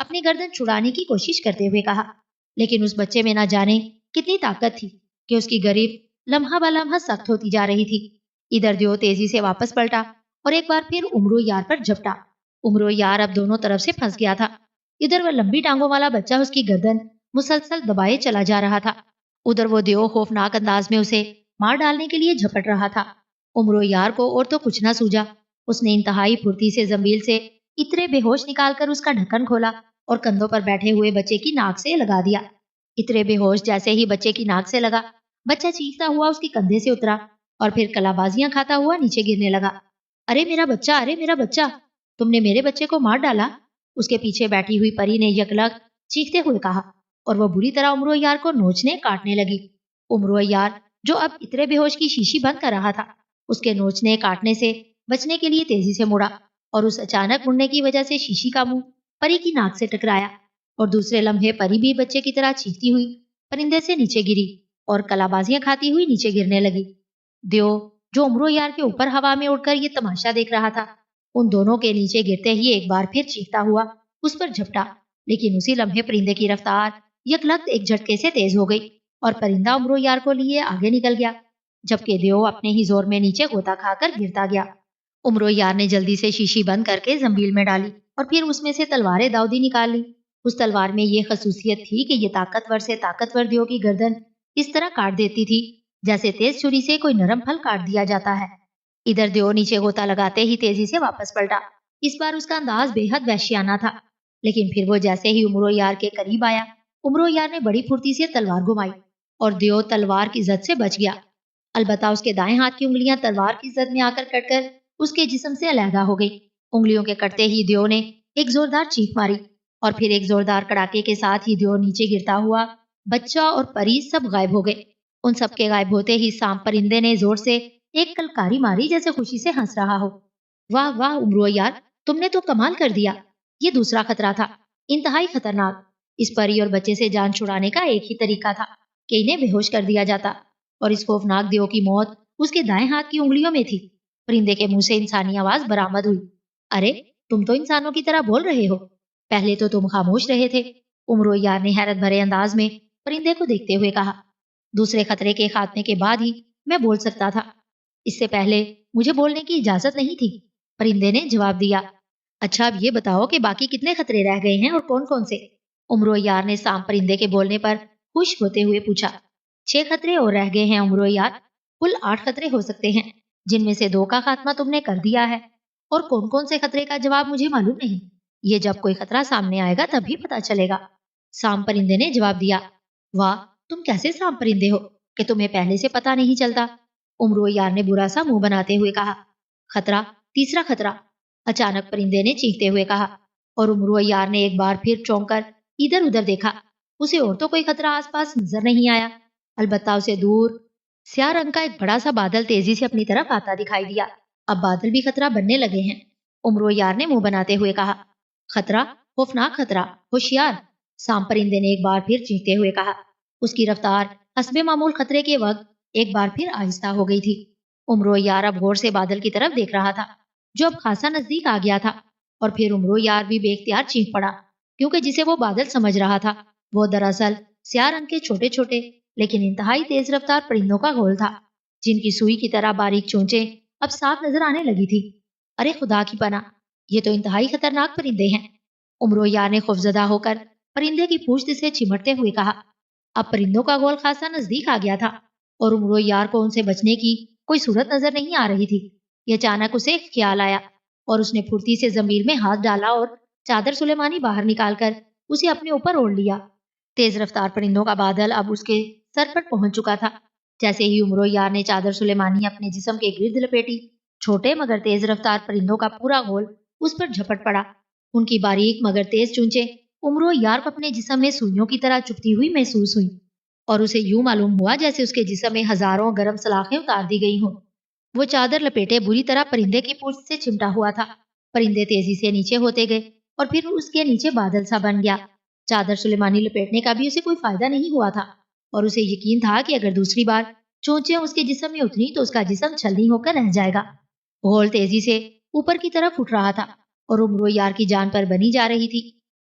اپنی گردن چھڑانے کی کوشش کرتے ہوئے کہا۔ لیکن اس بچے میں نہ جانے کتنی طاقت تھی کہ اس کی گریف لمحہ بہ لمحہ سخت ہوتی جا رہی تھی۔ ادھر دیو تیزی سے واپس پلٹا اور ایک بار پھر عمرو یار پر جھپٹا۔ عمرو یار اب دونوں طرف سے پھنس گیا تھا۔ ادھر وہ لمبی ٹانگوں والا بچہ اس کی گردن مسلسل دبائے چلا جا رہا تھا، ادھر وہ دیو خوفناک انداز میں اسے مار ڈالنے کے لیے جھپٹ رہا تھا۔ عمرو یار کو اور تو کچھ نہ سوجا۔ اس نے انتہائی پھرتی سے زنبیل سے اترے بے ہوش نکال کر اس کا ڈھکن کھولا اور کندھوں پر بیٹھے ہوئے بچے کی ناک سے لگا دیا۔ اترے بے ہوش جیسے ہی بچے کی ناک سے لگا، بچہ چیختا ہوا اس کے کندھے سے اترا اور پھر کلا بازیاں کھاتا ہوا نیچے گرنے لگا۔ ارے میرا بچہ، ارے میرا بچہ، تم نے میرے بچے کو مار ڈالا، اس کے پیچھے بیٹھی ہوئی پری نے یکلگ چیختے ہوئے کہا، اور وہ بری طرح عمرو یار کو نوچنے کاٹنے لگی۔ عمرو یار جو اب اترے بے ہوش کی شیشی بند کر رہا تھا، اس کے نوچنے کاٹنے سے بچنے کے لیے تیزی سے مڑا اور اس اچانک مڑنے کی وجہ سے شیشی کا منہ پری کی ناک سے ٹکرایا اور دوسرے لمحے پری بھی بچے کی طرح چیختی ہوئی پرندے سے نیچے گری اور کلا بازیاں کھاتی ہوئی نیچے گرنے لگی۔ دیو جو عمرو یار کے اوپر ہوا میں اڑ کر یہ تماشا دیکھ رہا تھا، ان دونوں کے نیچے گرتے ہی ایک بار پھر چیختا ہوا اس پر جھپٹا، لیکن اسی لمحے پرندے کی رفتار یکلخت ایک جھٹکے سے تیز ہو گئی اور پرندہ عمرو یار کو لیے آگے نکل گیا، جبکہ دیو اپنے ہی زور میں نیچے غوطہ کھا کر گرتا گیا۔ عمرو یار نے جلدی سے شیشی بند کر کے زنبیل میں ڈالی اور پھر اس میں سے تلوار داؤدی نکال لی۔ اس تلوار میں یہ خصوصیت تھی کہ یہ طاقتور سے طاقتور دیو کی گردن اس طرح کاٹ دیتی تھی جیسے تیز چھری سے کوئی نرم پھل کاٹ دیا جاتا ہے۔ ادھر دیو نیچے غوطہ لگاتے ہی تیزی سے واپس پلٹا۔ اس بار اس کا انداز بے حد وحشیانہ تھا، لیکن پھر وہ جیسے ہی عمرو یار کے قریب آیا، عمرو یار نے بڑی پھرتی سے تلوار گھمائی اور دیو تلوار کی زد سے بچ گیا۔ البتہ اس کے دائیں ہاتھ کی انگلیاں تلوار کی زد میں آ کر کٹ کر اس کے جسم سے علیحدہ ہو گئی۔ انگلیوں کے کٹتے ہی دیو نے ایک زوردار چیخ ماری اور پھر ایک زوردار کڑاکے کے ساتھ ہی دیو نیچے گرتا ہوا بچہ اور پری سب غائب ہو گئے۔ ان سب کے غائب ہوتے ہی سانپ پرندے نے زور سے ایک کلکاری ماری جیسے خوشی سے ہنس رہا ہو۔ واہ واہ عمرو یار، تم نے تو کمال کر دیا۔ یہ دوسرا خطرہ تھا، انتہائی خطرناک۔ اس پری اور بچے سے جان چھڑانے کا ایک ہی طریقہ تھا کہ انہیں بے ہوش کر دیا جاتا، اور اس خوفناک دیو کی موت اس کے دائیں ہاتھ کی انگلیوں میں تھی۔ پرندے کے منہ سے انسانی آواز برآمد ہوئی، ارے تم تو انسانوں کی طرح بول رہے ہو، پہلے تو تم خاموش رہے تھے۔ عمرو یار نے حیرت بھرے انداز میں پرندے کو دیکھتے ہوئے کہا، دوسرے خطرے کے خاتمے کے بعد ہی میں بول سکتا تھا، اس سے پہلے مجھے بولنے کی اجازت نہیں تھی۔ پرندے نے جواب دیا، اچھا اب یہ بتاؤ کہ باقی کتنے خطرے رہ گئے ہیں اور کون کون سے؟ عمرو یار نے سانپ پرندے کے بولنے پر خوش ہوتے ہوئے پوچھا۔ 6 خطرے اور رہ گئے ہیں عمرو یار، کل 8 خطرے ہو سکتے ہیں، جن میں سے 2 کا خاتمہ تم نے کر دیا ہے، اور کون کون سے خطرے کا جواب مجھے معلوم نہیں، یہ جب کوئی خطرہ سامنے آئے گا تبھی پتا چلے گا۔ سانپ پرندے نے جواب دیا، واہ تم کیسے سانپ پرندے ہو کہ تمہیں پہلے سے پتا نہیں چلتا؟ عمرو یار نے برا سا منہ بناتے ہوئے کہا، خطرہ، تیسرا خطرہ، اچانک پرندے نے چیختے ہوئے کہا، اور عمرو یار نے ایک بار پھر چونک کر ادھر ادھر دیکھا۔ اسے اور تو کوئی خطرہ آس پاس نظر نہیں آیا، البتہ اسے دور سیاہ رنگ کا ایک بڑا سا بادل تیزی سے اپنی طرف آتا دکھائی دیا۔ اب بادل بھی خطرہ بننے لگے ہیں۔ عمرو یار نے منہ بناتے ہوئے کہا، خطرہ، خوفناک خطرہ، ہوشیار، سانپ پرندے نے ایک بار پھر چیختے ہوئے کہا۔ اس کی رفتار حسب معمول خطرے کے وقت ایک بار پھر آہستہ ہو گئی تھی۔ عمرو یار اب غور سے بادل کی طرف دیکھ رہا تھا جو اب خاصا نزدیک آ گیا تھا، اور پھر عمرو یار بھی بے اختیار چیخ پڑا، کیونکہ جسے وہ بادل سمجھ رہا تھا وہ دراصل سیاہ رنگ کے چھوٹے چھوٹے لیکن انتہائی تیز رفتار پرندوں کا گھول تھا، جن کی سوئی کی طرح باریک چونچیں اب صاف نظر آنے لگی تھی۔ ارے خدا کی پناہ، یہ تو انتہائی خطرناک پرندے ہیں۔ عمرو یار نے خوفزدہ ہو کر پرندے کی پوچھ سے چمٹتے ہوئے کہا۔ اب پرندوں کا گول خاصا نزدیک آ گیا تھا اور عمرو یار کو ان سے بچنے کی کوئی صورت نظر نہیں آ رہی تھی۔ یہ اچانک اسے ایک خیال آیا اور اس نے پھرتی سے زمین میں ہاتھ ڈالا اور چادر سلیمانی باہر نکال کر اسے اپنے اوپر اوڑھ لیا۔ تیز رفتار پرندوں کا بادل اب اس کے سر پر پہنچ چکا تھا۔ جیسے ہی عمرو یار نے چادر سلیمانی اپنے جسم کے گرد لپیٹی، چھوٹے مگر تیز رفتار پرندوں کا پورا گول اس پر جھپٹ پڑا۔ ان کی باریک مگر تیز چونچیں عمرو یار کو اپنے جسم میں سوئیوں کی طرح چبھتی ہوئی محسوس ہوئی، اور اسے یوں معلوم ہوا جیسے اس کے جسم میں ہزاروں گرم سلاخیں اتار دی گئی ہوں۔ وہ چادر لپیٹے بری طرح پرندے کی پوچھ سے چمٹا ہوا تھا۔ پرندے تیزی سے نیچے ہوتے گئے اور پھر اس کے نیچے بادل سا بن گیا۔ چادر سلیمانی لپیٹنے کا بھی اسے کوئی فائدہ نہیں ہوا تھا، اور اسے یقین تھا کہ اگر دوسری بار چونچیں اس کے جسم میں اتری تو اس کا جسم چھلنی ہو کر رہ جائے گا۔ گھول تیزی سے اوپر کی طرف اٹھ رہا تھا اور عمرو یار کی جان پر بنی جا رہی تھی۔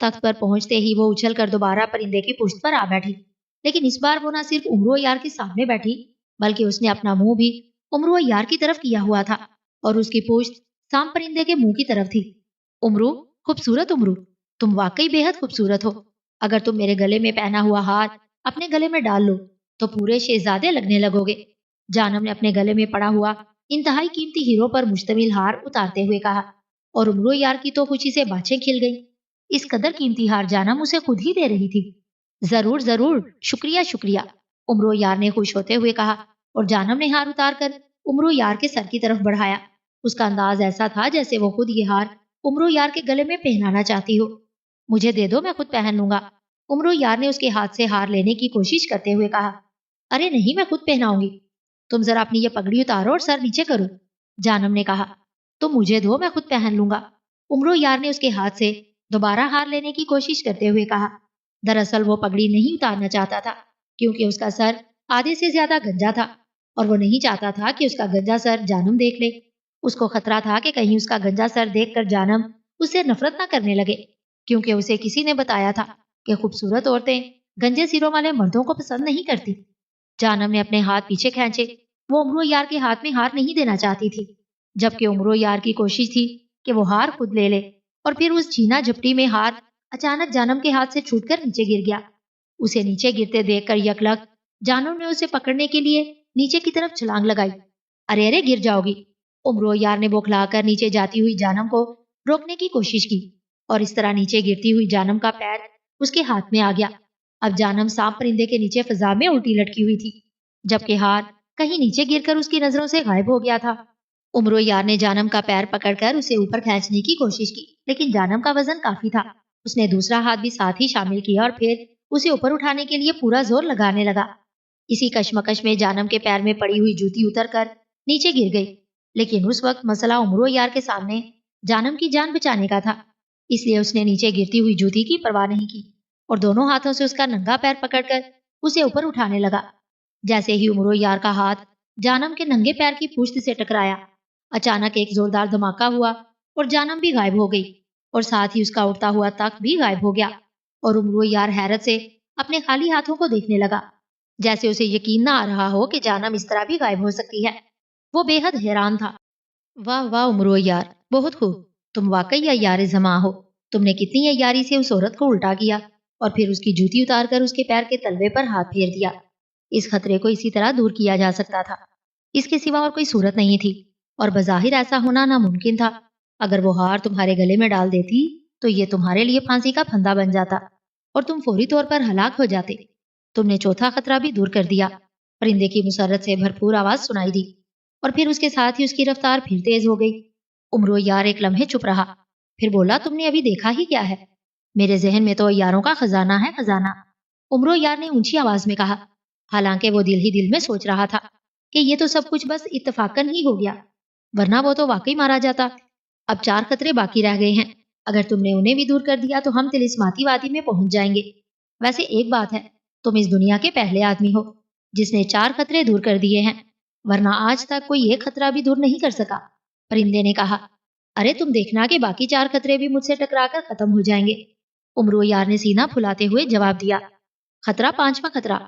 تخت پر پہنچتے ہی وہ اچھل کر دوبارہ پرندے کی پشت پر آ بیٹھی، لیکن اس بار وہ نہ صرف امرو یار کے سامنے بیٹھی بلکہ اس نے اپنا منہ بھی امرو یار کی طرف کیا ہوا تھا اور اس کی پشت سام پرندے کے منہ کی طرف تھی۔ امرو، خوبصورت امرو، تم واقعی بے حد خوبصورت ہو۔ اگر تم میرے گلے میں پہنا ہوا ہار اپنے گلے میں ڈال لو تو پورے شہزادے لگنے لگو گے۔ جانم نے اپنے گلے میں پڑا ہوا انتہائی قیمتی ہیرو پر مشتمل ہار اتارتے ہوئے کہا، اور امرو یار کی تو خوشی سے بانچیں کھل گئی۔ اس قدر قیمتی ہار جانم اسے خود ہی دے رہی تھی۔ ضرور ضرور، شکریہ شکریہ، امرو یار نے خوش ہوتے ہوئے کہا، اور جانم نے ہار اتار کر امرو یار کے سر کی طرف بڑھایا۔ اس کا انداز ایسا تھا جیسے وہ خود یہ ہار امرو یار کے گلے میں پہنانا چاہتی ہو۔ مجھے دے دو، میں خود پہن لوں گا، امرو یار نے اس کے ہاتھ سے ہار لینے کی کوشش کرتے ہوئے کہا۔ ارے نہیں، میں خود پہناؤں گی، تم ذرا اپنی یہ پگڑی اتارو اور سر نیچے کرو، جانم نے کہا۔ تم مجھے دو، میں خود پہن لوں گا، امرو یار نے اس کے ہاتھ سے دوبارہ ہار لینے کی کوشش کرتے ہوئے کہا۔ دراصل وہ پگڑی نہیں اتارنا چاہتا تھا کیونکہ اس کا سر آدھے سے زیادہ گنجا تھا اور وہ نہیں چاہتا تھا کہ اس کا گنجا سر جانم دیکھ لے۔ اس کو خطرہ تھا کہ کہیں اس کا گنجا سر دیکھ کر جانم اس سے نفرت نہ کرنے لگے، کیونکہ اسے کسی نے بتایا تھا کہ خوبصورت عورتیں گنجے سروں والے مردوں کو پسند نہیں کرتی۔ جانم نے اپنے ہاتھ پیچھے کھینچے، وہ امرو یار کے ہاتھ میں ہار نہیں دینا چاہتی تھی، جبکہ امرو یار کی کوشش تھی کہ وہ ہار خود لے لے، اور پھر اس چھینا جھپٹی میں ہار اچانک جانم کے ہاتھ سے چھوٹ کر نیچے گر گیا۔ اسے نیچے گرتے دیکھ کر یکلخت جانم نے اسے پکڑنے کے لیے نیچے کی طرف چھلانگ لگائی۔ ارے ارے، گر جاؤ گی، امرو یار نے بوکھلا کر نیچے جاتی ہوئی جانم کو روکنے کی کوشش کی، اور اس طرح نیچے گرتی ہوئی جانم کا پیر اس کے ہاتھ میں آ گیا۔ اب جانم سانپ پرندے کے نیچے فضا میں الٹی لٹکی ہوئی تھی، جبکہ ہار کہیں نیچے گر کر اس کی نظروں سے غائب ہو گیا تھا۔ امرو یار نے جانم کا پیر پکڑ کر اسے اوپر کھینچنے کی کوشش کی، لیکن جانم کا وزن کافی تھا۔ اس نے دوسرا ہاتھ بھی ساتھ ہی شامل کیا اور پھر اسے اوپر اٹھانے کے لیے پورا زور لگانے لگا۔ اسی کشمکش میں جانم کے پیر میں پڑی ہوئی جوتی اتر کر نیچے گر گئی، لیکن اس وقت مسئلہ امرو یار کے سامنے جانم کی جان بچانے کا تھا، اس لیے اس نے نیچے گرتی ہوئی جوتی کی پرواہ نہیں کی اور دونوں ہاتھوں سے اس کا ننگا پیر پکڑ کر اسے اوپر اٹھانے لگا۔ جیسے ہی امرو یار کا ہاتھ جانم کے ننگے پیر کی پشت سے ٹکرایا، اچانک ایک زوردار دھماکہ ہوا اور جانم بھی غائب ہو گئی، اور ساتھ ہی اس کا اڑتا ہوا تخت بھی غائب ہو گیا، اور امرو یار حیرت سے اپنے خالی ہاتھوں کو دیکھنے لگا، جیسے اسے یقین نہ آ رہا ہو کہ جانم اس طرح بھی غائب ہو سکتی ہے۔ وہ بے حد حیران تھا۔ واہ واہ امرو یار، بہت خوب، تم واقعی عیار زماں ہو۔ تم نے کتنی عیاری سے اس عورت کو الٹا کیا اور پھر اس کی جوتی اتار کر اس کے پیر کے تلوے پر ہاتھ پھیر دیا۔ اس خطرے کو اسی طرح دور کیا جا سکتا تھا، اس کے سوا اور کوئی صورت نہیں تھی، اور بظاہر ایسا ہونا ناممکن تھا۔ اگر وہ ہار تمہارے گلے میں ڈال دیتی تو یہ تمہارے لیے پھانسی کا پھندا بن جاتا اور تم فوری طور پر ہلاک ہو جاتے۔ تم نے چوتھا خطرہ بھی دور کر دیا، پرندے کی مسرت سے بھرپور آواز سنائی دی، اور پھر اس کے ساتھ ہی اس کی رفتار پھر تیز ہو گئی۔ امرو یار ایک لمحے چپ رہا، پھر بولا، تم نے ابھی دیکھا ہی کیا ہے؟ میرے ذہن میں تو یاروں کا خزانہ ہے، خزانہ، امرو یار نے اونچی آواز میں کہا، حالانکہ وہ دل ہی دل میں سوچ رہا تھا کہ یہ تو سب کچھ بس اتفاقاً ہی ہو گیا، ورنہ وہ تو واقعی مارا جاتا۔ اب 4 خطرے باقی رہ گئے ہیں، اگر تم نے انہیں بھی دور کر دیا تو ہم طلسماتی وادی میں پہنچ جائیں گے۔ ویسے ایک بات ہے، تم اس دنیا کے پہلے آدمی ہو جس نے 4 خطرے دور کر دیے ہیں، ورنہ آج تک کوئی ایک خطرہ بھی دور نہیں کر سکا، پرندے نے کہا۔ ارے تم دیکھنا کہ باقی 4 خطرے بھی مجھ سے ٹکرا کر ختم ہو جائیں گے، امرو یار نے سینہ پھلاتے ہوئے جواب دیا۔ خطرہ 5واں خطرہ،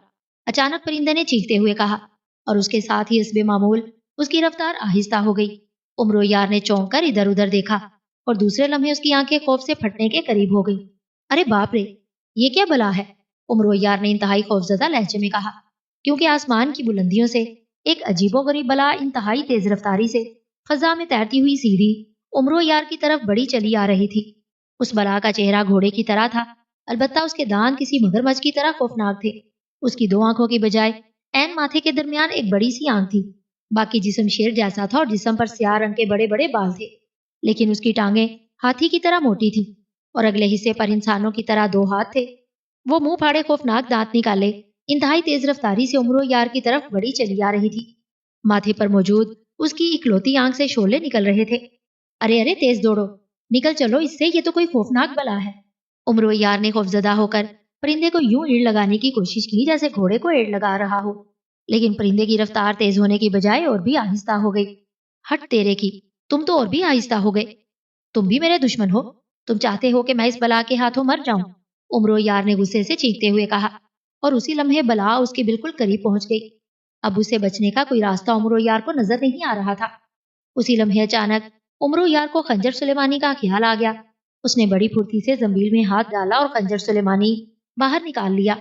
اچانک پرندے نے چیختے ہوئے کہا، اور اس کے ساتھ ہی حسب معمول اس کی رفتار آہستہ ہو گئی۔ امرو یار نے چونک کر ادھر ادھر دیکھا اور دوسرے لمحے اس کی آنکھیں خوف سے پھٹنے کے قریب ہو گئی۔ ارے باپ رے، یہ کیا بلا ہے، امرو یار نے انتہائی خوفزدہ لہجے میں کہا، کیونکہ آسمان کی بلندیوں سے ایک عجیب و غریب بلا انتہائی تیز رفتاری سے فضا میں تیرتی ہوئی سیدھی امرو یار کی طرف بڑی چلی آ رہی تھی۔ اس بلا کا چہرہ گھوڑے کی طرح تھا، البتہ اس کے دانت کسی مگرمچھ کی طرح خوفناک تھے۔ اس کی 2 آنکھوں کی بجائے عین ماتھے کے درمیان ایک بڑی سی آنکھ تھی، باقی جسم شیر جیسا تھا اور جسم پر سیاہ رنگ کے بڑے بڑے بال تھے، لیکن اس کی ٹانگیں ہاتھی کی طرح موٹی تھی اور اگلے حصے پر انسانوں کی طرح 2 ہاتھ تھے۔ وہ منہ پھاڑے خوفناک دانت نکالے انتہائی تیز رفتاری سے امرو یار کی طرف بڑی چلی آ رہی تھی۔ ماتھے پر موجود اس کی اکلوتی آنکھ سے شعلے نکل رہے تھے۔ ارے ارے، تیز دوڑو، نکل چلو اس سے، یہ تو کوئی خوفناک بلا ہے۔ امرو یار نے خوفزدہ ہو کر پرندے کو یوں ایڑ لگانے کی کوشش کی جیسے گھوڑے کو ایڑ لگا رہا ہو، لیکن پرندے کی رفتار تیز ہونے کی بجائے اور بھی آہستہ ہو گئی۔ ہٹ تیرے کی، تم تو اور بھی آہستہ ہو گئے، تم بھی میرے دشمن ہو، تم چاہتے ہو کہ میں اس بلا کے ہاتھوں مر جاؤں؟ امرو یار نے غصے سے چیختے ہوئے کہا، اور اسی لمحے بلا اس کے بالکل قریب پہنچ گئی۔ اب اسے بچنے کا کوئی راستہ امرو یار کو نظر نہیں آ رہا تھا۔ اسی لمحے اچانک امرو یار کو خنجر سلیمانی کا خیال آ گیا۔ اس نے بڑی پھرتی سے زنبیل میں ہاتھ ڈالا اور خنجر سلیمانی باہر نکال لیا۔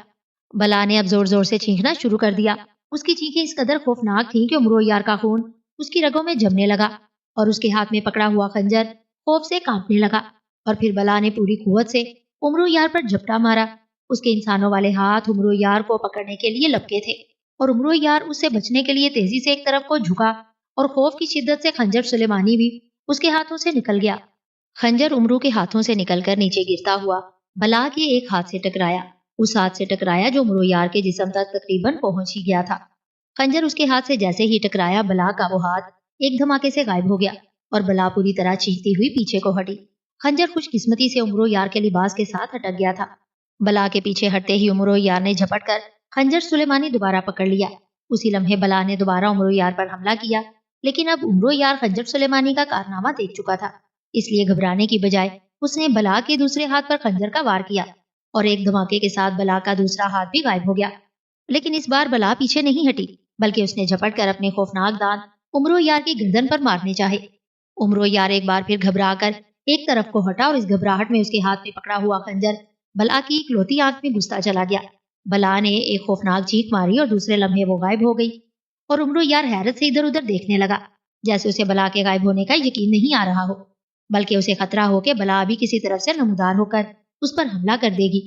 بلا نے اب زور زور سے چیخنا شروع کر دیا۔ اس کی چیخیں اس قدر خوفناک تھیں کہ امرو یار کا خون اس کی رگوں میں جمنے لگا اور اس کے ہاتھ میں پکڑا ہوا خنجر خوف سے کانپنے لگا۔ اور پھر بلا نے پوری قوت سے امرو یار پر جھپٹا مارا۔ اس کے انسانوں والے ہاتھ امرو یار کو پکڑنے کے لیے لپکے تھے اور امرو یار اس سے بچنے کے لیے تیزی سے ایک طرف کو جھکا اور خوف کی شدت سے خنجر سلیمانی بھی اس کے ہاتھوں سے نکل گیا۔ خنجر امرو کے ہاتھوں سے نکل کر نیچے گرتا ہوا بلا کے ایک ہاتھ سے ٹکرایا، اس ہاتھ سے ٹکرایا جو امرو یار کے جسم تک تقریباً پہنچ ہی گیا تھا۔ خنجر اس کے ہاتھ سے جیسے ہی ٹکرایا، بلا کا وہ ہاتھ ایک دھماکے سے غائب ہو گیا اور بلا پوری طرح چیختی ہوئی پیچھے کو ہٹی۔ خنجر خوش قسمتی سے امرو یار کے لباس کے ساتھ ہٹک گیا تھا۔ بلا کے پیچھے ہٹتے ہی امرو یار نے جھپٹ کر خنجر سلیمانی دوبارہ پکڑ لیا۔ اسی لمحے بلا نے دوبارہ امرو یار پر حملہ کیا، لیکن اب امرو یار خنجر سلیمانی کا کارنامہ دیکھ چکا تھا، اس لیے گھبرانے کی بجائے اس نے بلا کے دوسرے ہاتھ پر خنجر کا وار کیا اور ایک دھماکے کے ساتھ بلا کا دوسرا ہاتھ بھی غائب ہو گیا۔ لیکن اس بار بلا پیچھے نہیں ہٹی، بلکہ اس نے جھپٹ کر اپنے خوفناک دانت امرو یار کی گردن پر مارنے چاہے۔ امرو یار ایک بار پھر گھبرا کر ایک طرف کو ہٹا اور اس گھبراہٹ میں اس کے ہاتھ میں پکڑا ہوا خنجر بلا کی اکلوتی آنکھ میں گھستا چلا گیا۔ بلا نے ایک خوفناک چیخ ماری اور دوسرے لمحے وہ غائب ہو گئی اور امرو یار حیرت سے ادھر ادھر دیکھنے لگا، جیسے اسے بلا کے غائب ہونے کا یقین نہیں آ رہا ہو، بلکہ اسے خطرہ ہو کہ بلا ابھی کسی طرف سے نمودار ہو کر اس پر حملہ کر دے گی۔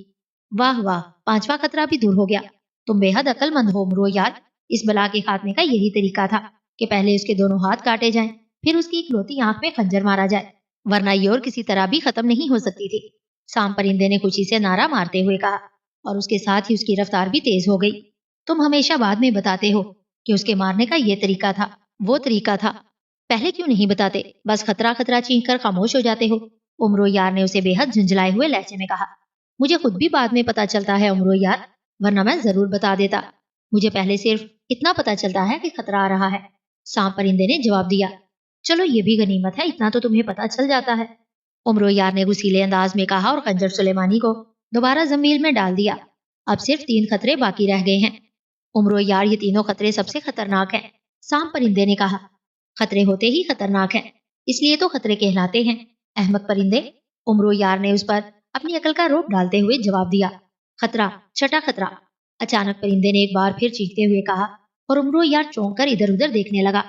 واہ واہ، پانچواں خطرہ بھی دور ہو گیا۔ تم بے حد عقل مند ہو امرو یار۔ اس بلا کے خاتمے کا یہی طریقہ تھا کہ پہلے اس کے دونوں ہاتھ کاٹے جائیں، پھر اس کی اکلوتی آنکھ میں خنجر مارا جائے، ورنہ یہ اور کسی طرح بھی ختم نہیں ہو سکتی تھی۔ سام پرندے نے خوشی سے نعرہ مارتے ہوئے کہا، اور اس کے ساتھ ہی اس کی رفتار بھی تیز ہو گئی۔ تم ہمیشہ بعد میں بتاتے ہو کہ اس کے مارنے کا یہ طریقہ تھا، وہ طریقہ تھا، پہلے کیوں نہیں بتاتے؟ بس خطرہ خطرہ چینک کر خاموش ہو جاتے ہو۔ امرو یار نے اسے بے حد جھنجھلائے ہوئے لہجے میں کہا، مجھے خود بھی بعد میں پتا چلتا ہے امرو یار، ورنہ میں ضرور بتا دیتا۔ مجھے پہلے صرف اتنا پتا چلتا ہے کہ خطرہ آ رہا ہے۔ سانپ پرندے نے جواب دیا، چلو یہ بھی غنیمت ہے، اتنا تو تمہیں پتا چل جاتا ہے۔ امرو یار نے غصیلے انداز میں کہا اور خنجر سلیمانی کو دوبارہ زمین میں ڈال دیا۔ اب صرف 3 خطرے باقی رہ گئے ہیں۔ امرو یار، یہ تینوں خطرے سب سے خطرناک ہیں، سانپ پرندے نے کہا۔ خطرے ہوتے ہی خطرناک ہیں، اس لیے تو خطرے کہلاتے ہیں، احمق پرندے۔ امرو یار نے اس پر اپنی عقل کا روپ ڈالتے ہوئے جواب دیا، خطرہ، چھٹا خطرہ۔ اچانک پرندے نے ایک بار پھر چیختے ہوئے کہا اور امرو یار چونک کر ادھر ادھر دیکھنے لگا۔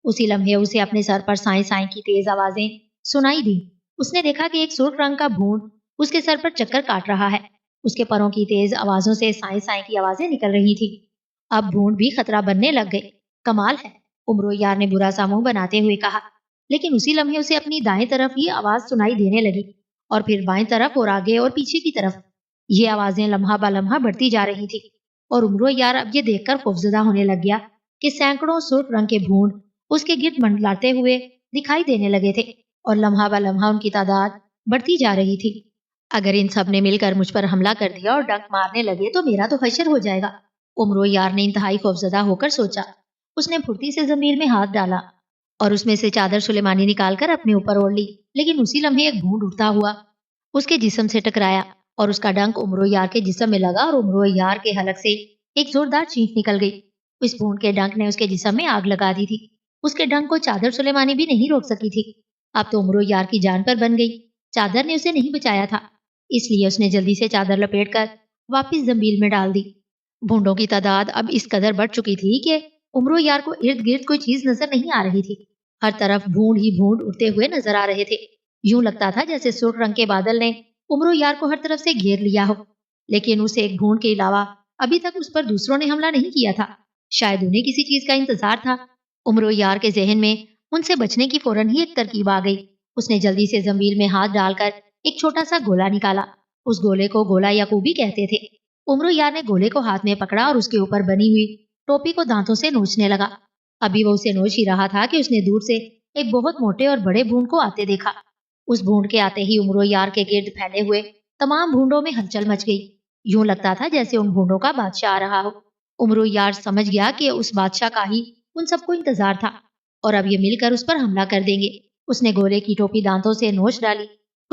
اسی لمحے اسے اپنے سر پر سائیں سائیں کی تیز آوازیں سنائی دی۔ اس نے دیکھا کہ ایک سرخ رنگ کا بھونڈ اس کے سر پر چکر کاٹ رہا ہے۔ اس کے پروں کی تیز آوازوں سے سائیں سائیں کی آوازیں نکل رہی تھی۔ اب بھونڈ بھی خطرہ بننے لگ گئے۔ کمال ہے، امرو یار نے برا سا منہ بناتے ہوئے کہا، لیکن اسی لمحے اسے اپنی دائیں طرف یہ آواز سنائی دینے لگی اور پھر بائیں طرف اور آگے اور پیچھے کی طرف۔ یہ آوازیں لمحہ با لمحہ بڑھتی جا رہی تھی اور امرو یار اب یہ دیکھ کر خوفزدہ ہونے لگ گیا کہ سینکڑوں سرخ رنگ کے بھونڈ اس کے گرد منڈلاتے ہوئے دکھائی دینے لگے تھے اور لمحہ با لمحہ ان کی تعداد بڑھتی جا رہی تھی۔ اگر ان سب نے مل کر مجھ پر حملہ کر دیا اور ڈنک مارنے لگے تو میرا تو حشر ہو جائے گا، امرو یار نے انتہائی خوفزدہ ہو کر سوچا۔ اس نے پھرتی سے زمین میں ہاتھ ڈالا اور اس میں سے چادر سلیمانی نکال کر اپنے اوپر اوڑھ لی، لیکن اسی لمحے ایک بھونڈ اٹھتا ہوا اس کے جسم سے ٹکرایا اور اس کا ڈنک امرو یار کے جسم میں لگا اور امرو یار کے حلق سے ایک زوردار چینخ نکل گئی۔ اس بھونڈ کے ڈنک نے اس کے جسم میں آگ لگا دی تھی۔ اس کے ڈنک کو چادر سلیمانی بھی نہیں روک سکی تھی۔ اب تو امرو یار کی جان پر بن گئی۔ چادر نے اسے نہیں بچایا تھا، اس لیے اس نے جلدی سے چادر لپیٹ کر واپس زمبیل میں ڈال دی۔ بھونڈوں کی تعداد اب اس قدر بڑھ چکی تھی کہ امرو یار کو ارد گرد کوئی چیز نظر نہیں آ رہی تھی۔ ہر طرف بھونڈ ہی بھونڈ اڑتے ہوئے نظر آ رہے تھے۔ یوں لگتا تھا جیسے سرخ رنگ کے بادل نے امرو یار کو ہر طرف سے گھیر لیا ہو، لیکن اسے ایک بھونڈ کے علاوہ ابھی تک اس پر دوسروں نے حملہ نہیں کیا تھا۔ شاید انہیں کسی چیز کا انتظار تھا۔ امرو یار کے ذہن میں ان سے بچنے کی فوراً ہی ایک ترکیب آ گئی۔ اس نے جلدی سے زمبیل میں ہاتھ ڈال کر ایک چھوٹا سا گولا نکالا۔ اس گولے کو گولا یعقوبی کہتے تھے۔ امرو یار نے گولے کو ہاتھ میں پکڑا اور اس کے اوپر بنی ہوئی ٹوپی کو دانتوں سے نوچنے لگا۔ ابھی وہ اسے نوچ ہی رہا تھا کہ اس نے دور سے ایک بہت موٹے اور بڑے بھونڈ کو آتے دیکھا۔ اس بھونڈ کے آتے ہی امرو یار کے گرد پھیلے ہوئے تمام بھونڈوں میں ہلچل مچ گئی۔ یوں لگتا تھا جیسے ان بھونڈوں کا بادشاہ آ رہا ہو۔ امرو یار سمجھ گیا کہ اس بادشاہ کا ہی ان سب کو انتظار تھا اور اب یہ مل کر اس پر حملہ کر دیں گے۔ اس نے گولے کی ٹوپی دانتوں سے نوچ ڈالی۔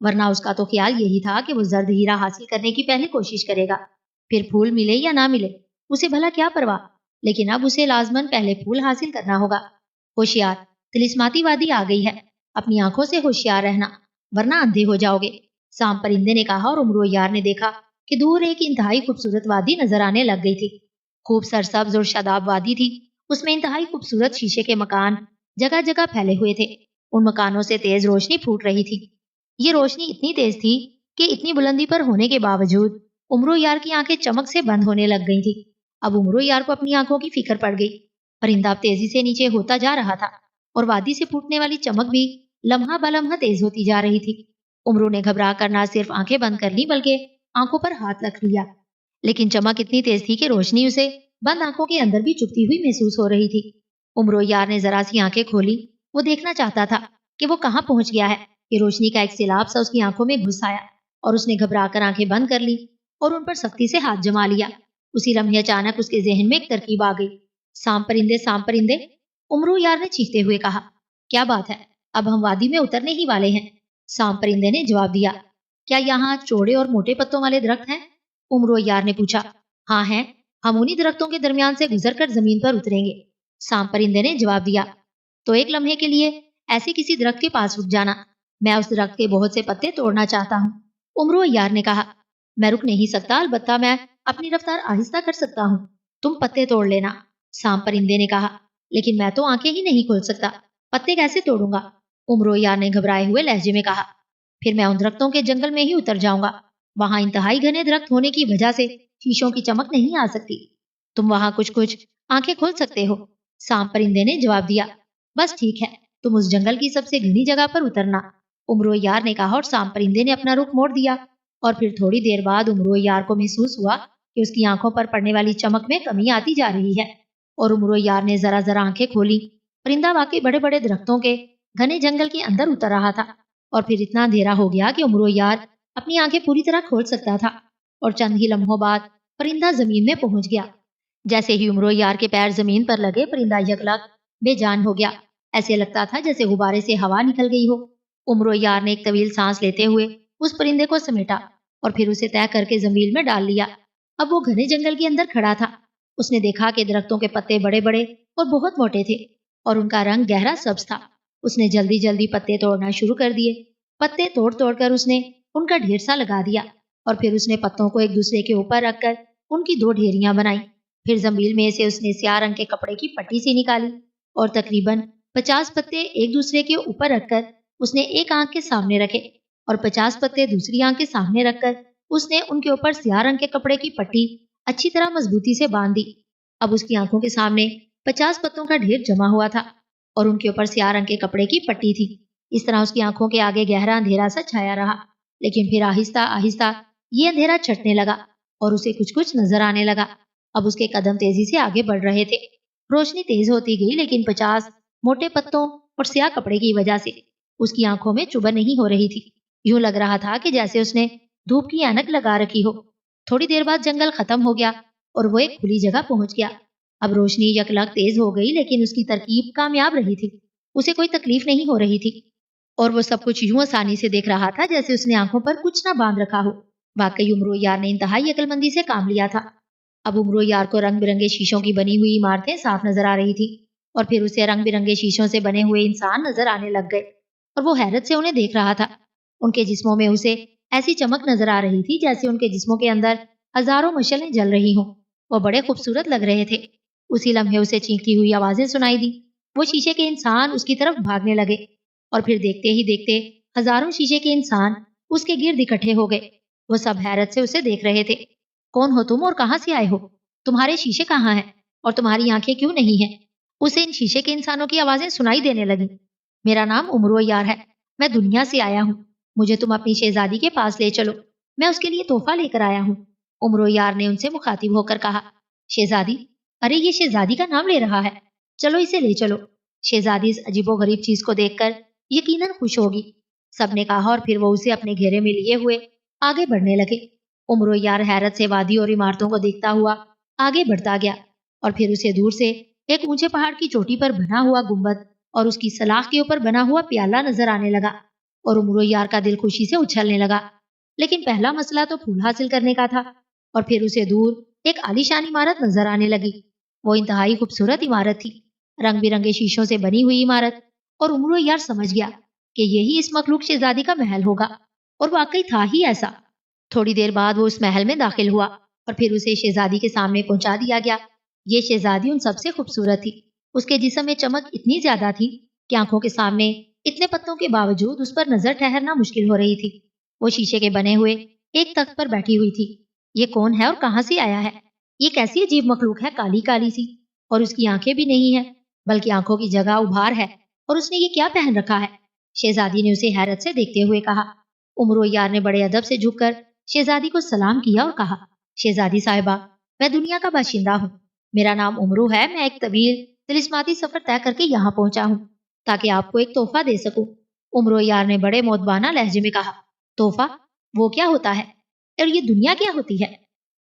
ورنہ اس کا تو خیال یہی تھا کہ وہ زرد ہیرا حاصل کرنے کی پہلے کوشش کرے گا، پھر پھول ملے یا نہ ملے اسے بھلا کیا پرواہ، لیکن اب اسے لازماً پہلے پھول حاصل کرنا ہوگا۔ ہوشیار، تلسماتی وادی آ گئی ہے، اپنی آنکھوں سے ہوشیار رہنا ورنہ اندھے ہو جاؤ گے، سام پرندے نے کہا، اور امرو یار نے دیکھا کہ دور ایک انتہائی خوبصورت وادی نظر آنے لگ گئی تھی۔ خوب سرسبز اور شاداب وادی تھی، اس میں انتہائی خوبصورت شیشے کے مکان جگہ جگہ پھیلے ہوئے تھے، ان مکانوں سے تیز روشنی پھوٹ رہی تھی۔ یہ روشنی اتنی تیز تھی کہ اتنی بلندی پر ہونے کے باوجود امرو یار کی آنکھیں چمک سے بند ہونے لگ گئی تھی۔ اب امرو یار کو اپنی آنکھوں کی فکر پڑ گئی، پرندہ اب تیزی سے نیچے ہوتا جا رہا تھا اور وادی سے پھوٹنے والی چمک بھی لمحہ بلمحہ تیز ہوتی جا رہی تھی۔ امرو نے گھبرا کر نہ صرف آنکھیں بند کر لی بلکہ آنکھوں پر ہاتھ رکھ لیا، لیکن چمک اتنی تیز تھی کہ روشنی اسے بند آنکھوں کے اندر بھی چبھتی ہوئی محسوس ہو رہی تھی۔ امرو یار نے ذرا سی آنکھیں کھولی، وہ دیکھنا چاہتا تھا کہ وہ کہاں پہنچ گیا ہے کہ روشنی کا ایک سیلاب سا اس کی آنکھوں میں گھس آیا اور اس نے گھبرا کر آنکھیں بند کر لی اور ان پر سختی سے ہاتھ جما لیا۔ اسی لمحے اچانک اس کے ذہن میں ایک ترکیب آ گئی۔ سام پرندے، امرو یار نے چیختے ہوئے کہا، کیا بات ہے، اب ہم وادی میں اترنے ہی والے ہیں۔ سام پرندے نے جواب دیا، کیا یہاں چوڑے اور موٹے پتوں والے درخت ہیں؟ امرو یار نے پوچھا، ہاں ہیں، ہم انہی درختوں کے درمیان سے گزر کر زمین پر اتریں گے۔ سام پرندے نے جواب دیا، تو ایک لمحے کے لیے ایسے کسی درخت کے پاس رک جانا، میں اس درخت کے بہت سے پتے توڑنا چاہتا ہوں۔ امرو یار نے کہا، میں رک نہیں سکتا، البتہ میں اپنی رفتار آہستہ کر سکتا ہوں، تم پتے توڑ لینا۔ سام پرندے نے کہا، لیکن میں تو آنکھیں ہی نہیں کھول سکتا، پتے کیسے توڑوں گا؟ امرو یار نے گھبرائے ہوئے لہجے میں کہا، پھر میں ان درختوں کے جنگل میں ہی اتر جاؤں گا، وہاں انتہائی گھنے درخت ہونے کی وجہ سے شیشوں کی چمک نہیں آ سکتی، تم وہاں کچھ آنکھیں کھول سکتے ہو۔ سام پرندے نے جواب دیا، بس ٹھیک ہے، تم اس جنگل کی سب سے گھنی جگہ پر اترنا۔ امرو یار نے کہا اور سام پرندے نے اپنا رخ موڑ دیا، اور پھر تھوڑی دیر بعد امرو یار کو محسوس ہوا کہ اس کی آنکھوں پر پڑنے والی چمک میں کمی آتی جا رہی ہے، اور امرو یار نے ذرا ذرا آنکھیں کھولی۔ پرندہ واقعی بڑے بڑے درختوں کے گھنے جنگل کے اندر اتر رہا تھا، اور پھر اتنا اندھیرا ہو گیا کہ امرو یار اپنی آنکھیں پوری طرح کھول سکتا تھا، اور چند ہی لمحوں بعد پرندہ زمین میں پہنچ گیا۔ جیسے ہی امرو یار کے پیر زمین پر لگے، پرندہ یکلک بے جان ہو گیا، ایسے لگتا تھا جیسے غبارے سے ہوا نکل گئی ہو۔ امرو یار نے ایک طویل سانس لیتے ہوئے اس پرندے کو سمیٹا اور پھر اسے طے کر کے زمین میں ڈال لیا۔ اب وہ گھنے جنگل کے اندر کھڑا تھا، اس نے دیکھا کہ درختوں کے پتے بڑے بڑے اور بہت موٹے تھے، اور ان کا رنگ گہرا سبز تھا۔ اس نے جلدی جلدی پتے توڑنا شروع کر دیے، پتے توڑ توڑ کر اس نے ان کا ڈھیر سا لگا دیا، اور پھر اس نے پتوں کو ایک دوسرے کے اوپر رکھ کر ان کی دو ڈھیریاں بنائی۔ پھر زنبیل میں سے اس نے سیاہ رنگ کے کپڑے کی پٹی سی نکالی اور تقریباً 50 پتے ایک دوسرے کے اوپر رکھ کر اس نے ایک آنکھ کے سامنے رکھے، اور 50 پتے دوسری آنکھ کے سامنے رکھ کر اس نے ان کے اوپر سیاہ رنگ کے کپڑے کی پٹی اچھی طرح مضبوطی سے باندھ دی۔ اب اس کی آنکھوں کے سامنے 50 پتوں کا ڈھیر جمع ہوا تھا، اور ان کے اوپر سیاہ رنگ کے کپڑے کی پٹی تھی۔ اس طرح اس کی آنکھوں کے آگے گہرا اندھیرا سا چھایا رہا، لیکن پھر آہستہ آہستہ یہ اندھیرا چھٹنے لگا اور اسے کچھ نظر آنے لگا۔ اب اس کے قدم تیزی سے آگے بڑھ رہے تھے، روشنی تیز ہوتی گئی، لیکن 50 موٹے پتوں اور سیاہ کپڑے کی وجہ سے اس کی آنکھوں میں چبھن نہیں ہو رہی تھی۔ یوں لگ رہا تھا کہ جیسے اس نے دھوپ کی اینک لگا رکھی ہو۔ تھوڑی دیر بعد جنگل ختم ہو گیا اور وہ ایک کھلی جگہ پہنچ گیا۔ اب روشنی یکلک تیز ہو گئی، لیکن اس کی ترکیب کامیاب رہی تھی، اسے کوئی تکلیف نہیں ہو رہی تھی، اور وہ سب کچھ یوں آسانی سے دیکھ رہا تھا جیسے اس نے آنکھوں پر کچھ نہ باندھ رکھا ہو۔ واقعی امرو یار نے انتہائی عقل مندی سے کام لیا تھا۔ اب امرو یار کو رنگ برنگے شیشوں کی بنی ہوئی عمارتیں صاف نظر آ رہی تھی، اور پھر اسے رنگ برنگے شیشوں سے بنے ہوئے انسان نظر آنے لگ گئے، اور وہ حیرت سے انہیں دیکھ رہا تھا۔ ان کے جسموں میں اسے ایسی چمک نظر آ رہی تھی جیسے ان کے جسموں کے اندر ہزاروں مشعلیں جل رہی ہوں، وہ بڑے خوبصورت لگ رہے تھے۔ اسی لمحے اسے چیختی ہوئی آوازیں سنائی دی، وہ شیشے کے انسان اس کی طرف بھاگنے لگے، اور پھر دیکھتے ہی دیکھتے ہزاروں شیشے کے انسان اس کے گرد اکٹھے ہو گئے۔ وہ سب حیرت سے اسے دیکھ رہے تھے۔ کون ہو تم اور کہاں سے آئے ہو؟ تمہارے شیشے کہاں ہیں اور تمہاری آنکھیں کیوں نہیں ہیں؟ اسے ان شیشے کے انسانوں کی آوازیں سنائی دینے لگیں۔ میرا نام امرو یار ہے، میں دنیا سے آیا ہوں، مجھے تم اپنی شہزادی کے پاس لے چلو، میں اس کے لیے تحفہ لے کر آیا ہوں۔ امرو یار نے ان سے مخاطب ہو کر کہا، شہزادی؟ ارے یہ شہزادی کا نام لے رہا ہے، چلو اسے لے چلو۔ شہزادی اس عجیب و غریب چیز کو دیکھ کر یقیناً خوش ہوگی، سب نے کہا، اور پھر وہ اسے اپنے گھیرے میں لیے ہوئے آگے بڑھنے لگے۔ امرو یار حیرت سے وادی اور عمارتوں کو دیکھتا ہوا آگے بڑھتا گیا، اور پھر اسے دور سے ایک اونچے پہاڑ کی چوٹی پر بنا ہوا گنبد اور اس کی سلاخ کے اوپر بنا ہوا پیالہ نظر آنے لگا، اور امرو یار کا دل خوشی سے اچھلنے لگا۔ لیکن پہلا مسئلہ تو پھول حاصل کرنے کا تھا، اور پھر اسے دور ایک عالیشان عمارت نظر آنے لگی۔ وہ انتہائی خوبصورت عمارت تھی، رنگ برنگے شیشوں سے بنی ہوئی عمارت، اور امرو یار سمجھ گیا کہ یہی اس مخلوق شہزادی کا محل ہوگا، اور واقعی تھا ہی ایسا۔ تھوڑی دیر بعد وہ اس محل میں داخل ہوا اور پھر اسے شہزادی کے سامنے پہنچا دیا گیا۔ یہ شہزادی ان سب سے خوبصورت تھی۔ اس کے جسم میں چمک اتنی زیادہ تھی کہ آنکھوں کے سامنے اتنے پتوں کے باوجود اس پر نظر ٹھہرنا مشکل ہو رہی تھی۔ وہ شیشے کے بنے ہوئے ایک تخت پر بیٹھی ہوئی تھی۔ یہ کون ہے اور کہاں سے آیا ہے؟ یہ کیسی عجیب مخلوق ہے، کالی کالی سی، اور اس کی آنکھیں بھی نہیں ہیں بلکہ آنکھوں کی جگہ ابھار ہے، اور اس نے یہ کیا پہن رکھا ہے؟ شہزادی نے اسے حیرت سے دیکھتے ہوئے کہا۔ امرو یار نے بڑے ادب سے جھک کر شہزادی کو سلام کیا اور کہا، شہزادی صاحبہ، میں دنیا کا باشندہ ہوں، میرا نام امرو ہے، میں ایک طویل طلسماتی سفر طے کر کے یہاں پہنچا ہوں تاکہ آپ کو ایک تحفہ دے سکوں۔ امرو یار نے بڑے مؤدبانہ لہجے میں کہا، تحفہ؟ وہ کیا ہوتا ہے؟ اور یہ دنیا کیا ہوتی ہے؟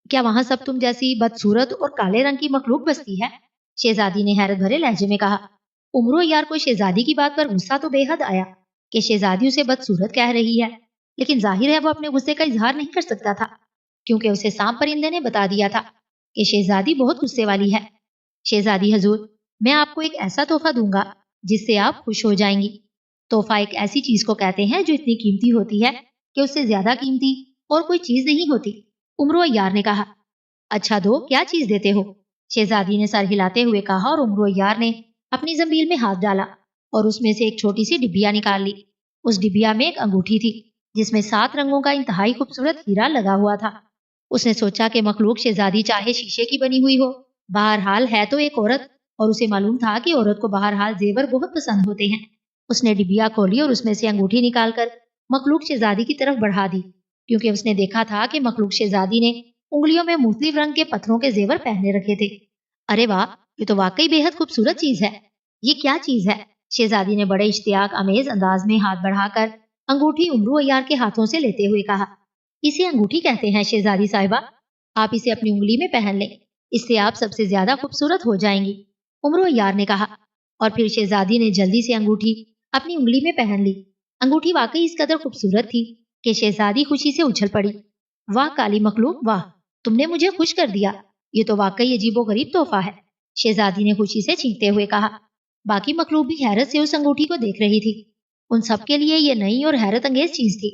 کیا وہاں سب تم جیسی بدصورت اور کالے رنگ کی مخلوق بستی ہے؟ شہزادی نے حیرت بھرے لہجے میں کہا۔ امرو یار کو شہزادی کی بات پر غصہ تو بے حد آیا کہ شہزادی اسے بدصورت کہہ رہی ہے، لیکن ظاہر ہے وہ اپنے غصے کا اظہار نہیں کر سکتا تھا، کیونکہ اسے سانپ پرندے نے بتا دیا تھا کہ شہزادی بہت غصے والی ہے۔ شہزادی حضور، میں آپ کو ایک ایسا تحفہ دوں گا جس سے آپ خوش ہو جائیں گی۔ تحفہ ایک ایسی چیز کو کہتے ہیں جو اتنی قیمتی ہوتی ہے کہ اس سے زیادہ قیمتی اور کوئی چیز نہیں ہوتی۔ امرو یار نے کہا۔ اچھا دو، کیا چیز دیتے ہو؟ شہزادی نے سر ہلاتے ہوئے کہا، اور امرو یار نے اپنی زنبیل میں ہاتھ ڈالا اور اس میں سے ایک چھوٹی سی ڈبیا نکال لی۔ اس ڈبیا میں ایک انگوٹھی تھی جس میں 7 رنگوں کا انتہائی خوبصورت ہیرا لگا ہوا تھا۔ اس نے سوچا کہ مخلوق شہزادی چاہے شیشے کی بنی ہوئی ہو، بہرحال ہے تو ایک عورت، اور اسے معلوم تھا کہ عورت کو بہرحال زیور بہت پسند ہوتے ہیں۔ اس نے ڈبیا کھولی اور اس میں سے انگوٹھی نکال کر مخلوق شہزادی کی طرف بڑھا دی، کیونکہ اس نے دیکھا تھا کہ مخلوق شہزادی نے انگلیوں میں مختلف رنگ کے پتھروں کے زیور پہنے رکھے تھے۔ ارے واہ، یہ تو واقعی بے حد خوبصورت چیز ہے۔ یہ کیا چیز ہے؟ شہزادی نے بڑے اشتیاق امیز انداز میں ہاتھ بڑھا کر انگوٹھی امرو یار کے ہاتھوں سے لیتے ہوئے کہا۔ اسے انگوٹھی کہتے ہیں شہزادی صاحبہ، آپ اسے اپنی انگلی میں پہن لیں، اس سے آپ سب سے زیادہ خوبصورت ہو جائیں گی، امرو یار نے کہا۔ اور پھر شہزادی نے جلدی سے انگوٹھی اپنی انگلی میں پہن لی۔ انگوٹھی واقعی اس قدر خوبصورت تھی کہ شہزادی خوشی سے اچھل پڑی۔ واہ کالی مخلوق، واہ، تم نے مجھے خوش کر دیا، یہ تو واقعی عجیب و غریب تحفہ ہے، شہزادی نے خوشی سے چیختے ہوئے کہا۔ باقی مخلوق بھی حیرت سے اس انگوٹھی کو دیکھ رہی تھی۔ ان سب کے لیے یہ نئی اور حیرت انگیز چیز تھی۔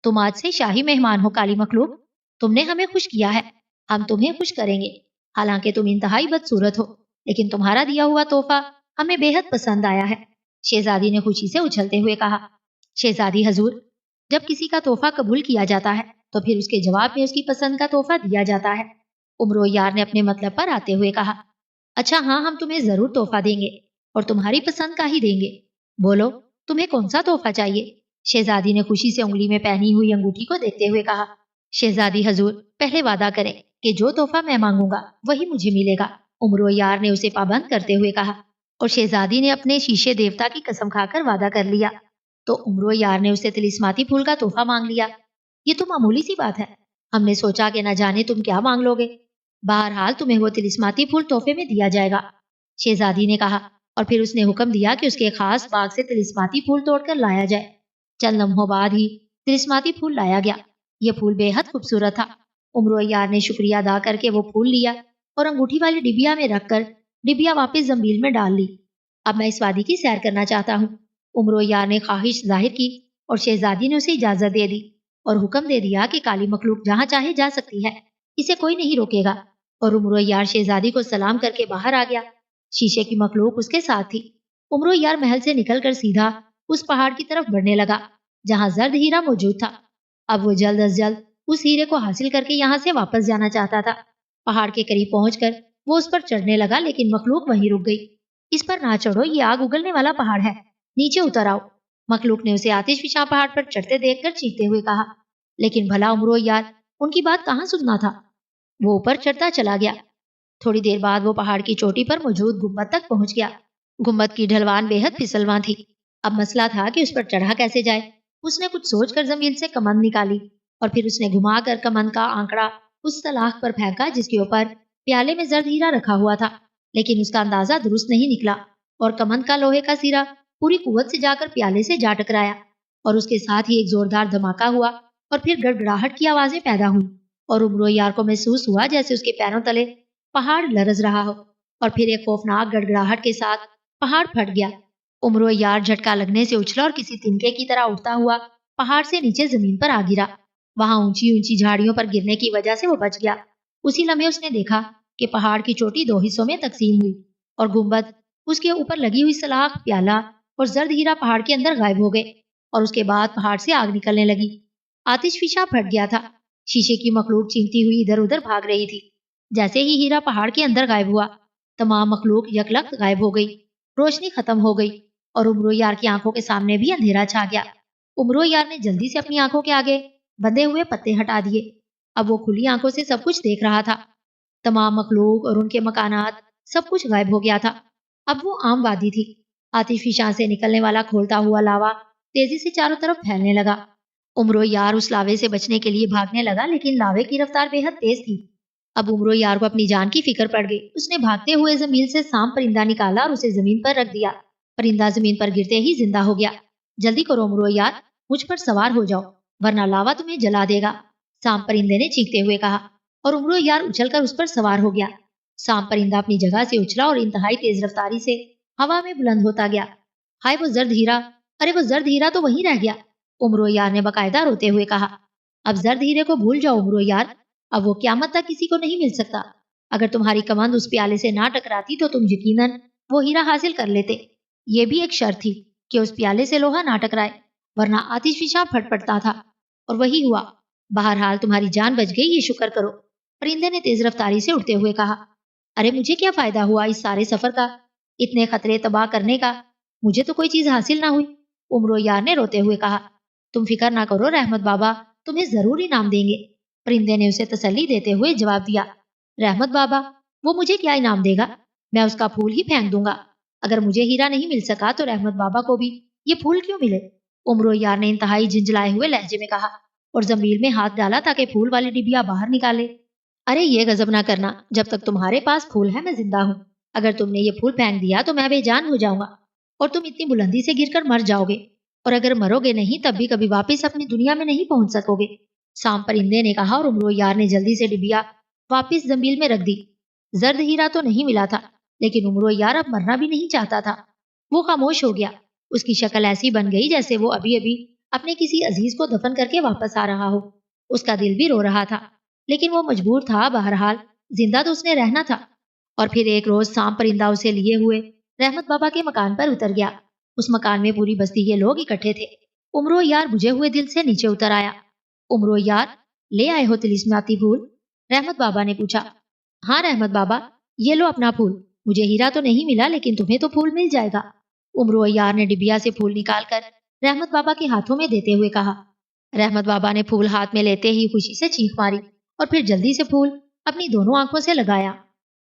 تم آج سے شاہی مہمان ہو کالی مخلوق، تم نے ہمیں خوش کیا ہے، ہم تمہیں خوش کریں گے۔ حالانکہ تم انتہائی بدصورت ہو، لیکن تمہارا دیا ہوا تحفہ ہمیں بے حد پسند آیا ہے، شہزادی نے خوشی سے اچھلتے ہوئے کہا۔ شہزادی حضور، جب کسی کا تحفہ قبول کیا جاتا ہے تو پھر اس کے جواب میں اس کی پسند کا تحفہ دیا جاتا ہے، امرو یار نے اپنے مطلب پر آتے ہوئے کہا۔ اچھا ہاں، ہم تمہیں ضرور تحفہ دیں گے اور تمہاری پسند کا ہی دیں گے۔ بولو، تمہیں کون سا تحفہ چاہیے؟ شہزادی نے خوشی سے انگلی میں پہنی ہوئی انگوٹھی کو دیکھتے ہوئے کہا۔ شہزادی حضور، پہلے وعدہ کریں کہ جو تحفہ میں مانگوں گا وہی مجھے ملے گا، امرو یار نے اسے پابند کرتے ہوئے کہا۔ اور شہزادی نے اپنے شیشے دیوتا کی قسم کھا کر وعدہ کر لیا۔ تو امرو یار نے اسے طلسماتی پھول کا تحفہ مانگ لیا۔ یہ تو معمولی سی بات ہے، ہم نے سوچا کہ نہ جانے تم کیا مانگ لو گے، بہرحال تمہیں وہ طلسماتی پھول تحفے میں دیا جائے گا، شہزادی نے کہا۔ اور پھر اس نے حکم دیا کہ اس کے خاص باغ سے طلسماتی پھول توڑ کر لایا جائے۔ چند لمحوں بعد ہی طلسماتی پھول لایا گیا۔ یہ پھول بے حد خوبصورت تھا۔ امرو یار نے شکریہ ادا کر کے وہ پھول لیا اور انگوٹھی والی ڈبیا میں رکھ کر ڈبیا واپس زنبیل میں ڈال لی۔ اب میں اس وادی کی سیر کرنا چاہتا ہوں، امرو یار نے خواہش ظاہر کی، اور شہزادی نے اسے اجازت دے دی اور حکم دے دیا کہ کالی مخلوق جہاں چاہے جا سکتی ہے، اسے کوئی نہیں روکے گا۔ اور امرو یار شہزادی کو سلام کر کے باہر آ گیا۔ شیشے کی مخلوق اس کے ساتھ تھی۔ امرو یار محل سے نکل کر سیدھا اس پہاڑ کی طرف بڑھنے لگا جہاں زرد ہیرا موجود تھا۔ اب وہ جلد از جلد اس ہیرے کو حاصل کر کے یہاں سے واپس جانا چاہتا تھا۔ پہاڑ کے قریب پہنچ کر وہ اس پر چڑھنے لگا، لیکن مخلوق وہیں رک گئی۔ اس پر نہ چڑھو، یہ آگ اگلنے والا پہاڑ ہے، نیچے اتر آؤ، مخلوق نے اسے آتش فشاں پہاڑ پر چڑھتے دیکھ کر چیختے ہوئے کہا۔ لیکن بھلا امرو یار ان کی بات کہاں سننا تھا، وہ اوپر چڑھتا چلا گیا۔ تھوڑی دیر بعد وہ پہاڑ کی چوٹی پر موجود گنبد تک پہنچ گیا۔ گنبد کی ڈھلوان بے حد پھسلواں تھی۔ اب مسئلہ تھا کہ اس پر چڑھا کیسے جائے۔ اس نے کچھ سوچ کر زمین سے کمند نکالی اور پھر اس نے گھما کر کمند کا آنکڑا اس سلاخ پر پھینکا جس کے اوپر پیالے میں زرد ہیرا رکھا ہوا تھا، لیکن اس کا اندازہ درست نہیں نکلا اور کمند کا لوہے کا سیرا پوری قوت سے جا کر پیالے سے جا ٹکرایا۔ اور اس کے ساتھ ہی ایک زوردار دھماکہ ہوا اور پھر گڑگڑاہٹ کی آوازیں پیدا ہوئی اور عمرو یار کو محسوس ہوا جیسے اس کے پیروں تلے پہاڑ لرز رہا ہو اور پھر ایک خوفناک گڑگڑاہٹ کے ساتھ پہاڑ پھٹ گیا۔ عمرو یار جھٹکا لگنے سے اچھلا اور کسی تنکے کی طرح اٹھتا ہوا پہاڑ سے نیچے زمین پر آ گرا۔ وہاں اونچی اونچی جھاڑیوں پر گرنے کی وجہ سے وہ بچ گیا۔ اسی لمحے اس نے دیکھا کہ پہاڑ کی چوٹی دو حصوں میں تقسیم ہوئی اور گنبد، اس کے اوپر لگی ہوئی سلاخ، پیالہ اور زرد ہیرا پہاڑ کے اندر غائب ہو گئے اور اس کے بعد پہاڑ سے آگ نکلنے لگی۔ آتش فشاں پھٹ گیا تھا۔ شیشے کی مخلوق چیمتی ہوئی ادھر ادھر بھاگ رہی تھی۔ جیسے ہی ہیرا پہاڑ کے اندر غائب ہوا، تمام مخلوق یکلخت غائب ہو گئی، روشنی ختم ہو گئی اور عمرو یار کی آنکھوں کے سامنے بھی اندھیرا چھا گیا۔ عمرو یار نے جلدی سے اپنی آنکھوں کے آگے بندھے ہوئے پتے ہٹا دیے۔ اب وہ کھلی آنکھوں سے سب کچھ دیکھ رہا تھا۔ تمام مخلوق اور ان کے مکانات سب کچھ غائب ہو گیا تھا۔ اب وہ عام وادی تھی۔ آتش فشاں سے نکلنے والا کھولتا ہوا لاوا تیزی سے چاروں طرف پھیلنے لگا۔ عمرو یار اس لاوے سے بچنے کے لیے بھاگنے لگا، لیکن لاوے کی رفتار بے حد تیز تھی۔ اب عمرو یار کو اپنی جان کی فکر پڑ گئی۔ اس نے بھاگتے ہوئے زمین سے سانپ پرندہ نکالا اور اسے زمین پر رکھ دیا۔ پرندہ زمین پر گرتے ہی زندہ ہو گیا۔ جلدی کرو عمرو یار، مجھ پر سوار ہو جاؤ ورنہ لاوا تمہیں جلا دے گا، سانپ پرندے نے چیختے ہوئے کہا اور عمرو یار اچھل کر اس پر سوار ہو گیا۔ سانپ پرندہ اپنی جگہ سے اچھلا اور انتہائی تیز رفتاری سے ہوا میں بلند ہوتا گیا۔ ہائے وہ زرد ہیرا، ارے وہ زرد ہیرا تو وہیں رہ گیا، عمرو یار نے باقاعدہ روتے ہوئے کہا۔ اب زرد ہیرے کو بھول جاؤ عمرو یار، اب وہ قیامت تک کسی کو نہیں مل سکتا۔ اگر تمہاری کمند اس پیالے سے نہ ٹکراتی تو تم یقیناً وہ ہیرا حاصل کر لیتے۔ یہ بھی ایک شرط تھی کہ اس پیالے سے لوہا نہ ٹکرائے، ورنہ آتش فشاں پھٹ پڑتا تھا، اور وہی ہوا۔ بہرحال تمہاری جان بچ گئی، یہ شکر کرو، پرندے نے تیز رفتاری سے اڑتے ہوئے کہا۔ ارے مجھے کیا فائدہ ہوا اس سارے سفر کا، اتنے خطرے تباہ کرنے کا، مجھے تو کوئی چیز حاصل نہ ہوئی، عمرو یار نے روتے ہوئے کہا۔ تم فکر نہ کرو، رحمت بابا تمہیں ضرور انعام دیں گے، پرندے نے اسے تسلی دیتے ہوئے جواب دیا۔ رحمت بابا، وہ مجھے کیا انعام دے گا؟ میں اس کا پھول ہی پھینک دوں گا۔ اگر مجھے ہیرا نہیں مل سکا تو رحمت بابا کو بھی یہ پھول کیوں ملے؟ عمرو یار نے انتہائی جھنجھلائے ہوئے لہجے میں کہا اور زمبیل میں ہاتھ ڈالا تاکہ پھول والی ڈبیا باہر نکالے۔ ارے یہ غضب نہ کرنا، جب تک تمہارے پاس پھول ہے میں زندہ ہوں۔ اگر تم نے یہ پھول پھینک دیا تو میں بے جان ہو جاؤں گا اور تم اتنی بلندی سے گر کر مر جاؤ گے، اور اگر مرو گے نہیں تب بھی کبھی واپس اپنی دنیا میں نہیں پہنچ سکو گے، سانپ پرندے نے کہا، اور عمرو یار نے جلدی سے ڈبیا واپس زمبیل میں رکھ دی۔ زرد ہیرا تو نہیں ملا تھا، لیکن عمرو یار اب مرنا بھی نہیں چاہتا تھا۔ وہ خاموش ہو گیا۔ اس کی شکل ایسی بن گئی جیسے وہ ابھی ابھی اپنے کسی عزیز کو دفن کر کے واپس آ رہا ہو۔ اس کا دل بھی رو رہا تھا، لیکن وہ مجبور تھا، بہرحال زندہ تو اس نے رہنا تھا۔ اور پھر ایک روز سانپ پرندہ اسے لیے ہوئے رحمت بابا کے مکان پر اتر گیا۔ اس مکان میں پوری بستی کے لوگ اکٹھے تھے۔ عمرو یار بجھے ہوئے دل سے نیچے اتر آیا۔ عمرو یار، لے آئے ہو طلسماتی پھول؟ رحمت بابا نے پوچھا۔ ہاں رحمت بابا، یہ لو اپنا پھول، مجھے ہیرا تو نہیں ملا لیکن تمہیں تو پھول مل جائے گا۔ عمرو یار نے ڈبیا سے پھول نکال کر رحمت بابا کے ہاتھوں میں دیتے ہوئے کہا۔ رحمت بابا نے پھول ہاتھ میں لیتے ہی خوشی سے چیخ ماری اور پھر جلدی سے پھول اپنی دونوں آنکھوں سے لگایا۔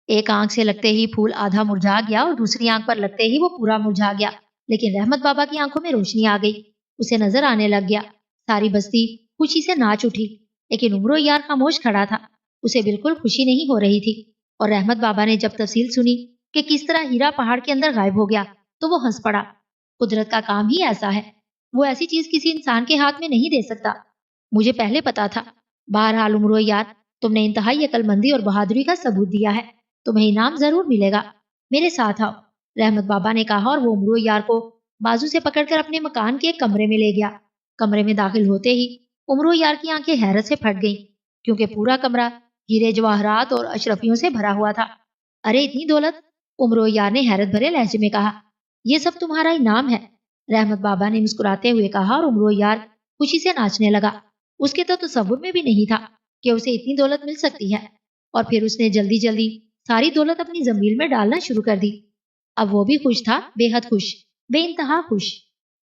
ایک آنکھ سے لگتے ہی پھول آدھا مرجھا گیا اور دوسری آنکھ پر لگتے ہی وہ پورا مرجھا گیا، لیکن رحمت بابا کی آنکھوں میں روشنی آ گئی، اسے نظر آنے لگ گیا۔ ساری بستی خوشی سے ناچ اٹھی، لیکن عمرو یار خاموش کھڑا تھا، اسے بالکل خوشی نہیں ہو رہی تھی۔ اور رحمت بابا نے جب تفصیل سنی کہ کس طرح ہیرا پہاڑ کے اندر غائب ہو گیا تو وہ ہنس پڑا۔ قدرت کا کام ہی ایسا ہے، وہ ایسی چیز کسی انسان کے ہاتھ میں نہیں دے سکتا، مجھے پہلے پتا تھا۔ بہرحال عمرو یار، تم نے انتہائی عقل مندی اور بہادری کا ثبوت دیا ہے، تمہیں انعام ضرور ملے گا، میرے ساتھ آؤ، رحمت بابا نے کہا، اور وہ عمرو یار کو بازو سے پکڑ کر اپنے مکان کے ایک کمرے میں لے گیا۔ کمرے میں داخل ہوتے ہی عمرو یار کی آنکھیں حیرت سے پھٹ گئیں، کیونکہ پورا کمرہ ہیرے جواہرات اور اشرفیوں سے بھرا ہوا تھا۔ ارے اتنی دولت، عمرو یار نے حیرت بھرے لہجے میں کہا۔ یہ سب تمہارا انعام ہے، رحمت بابا نے مسکراتے ہوئے کہا، اور عمرو یار خوشی سے ناچنے لگا۔ اس کے تو تصور میں بھی نہیں تھا کہ اسے اتنی دولت مل سکتی ہے، اور پھر اس نے جلدی جلدی ساری دولت اپنی زمین میں ڈالنا شروع کر دی۔ اب وہ بھی خوش تھا، بے حد خوش، بے انتہا خوش۔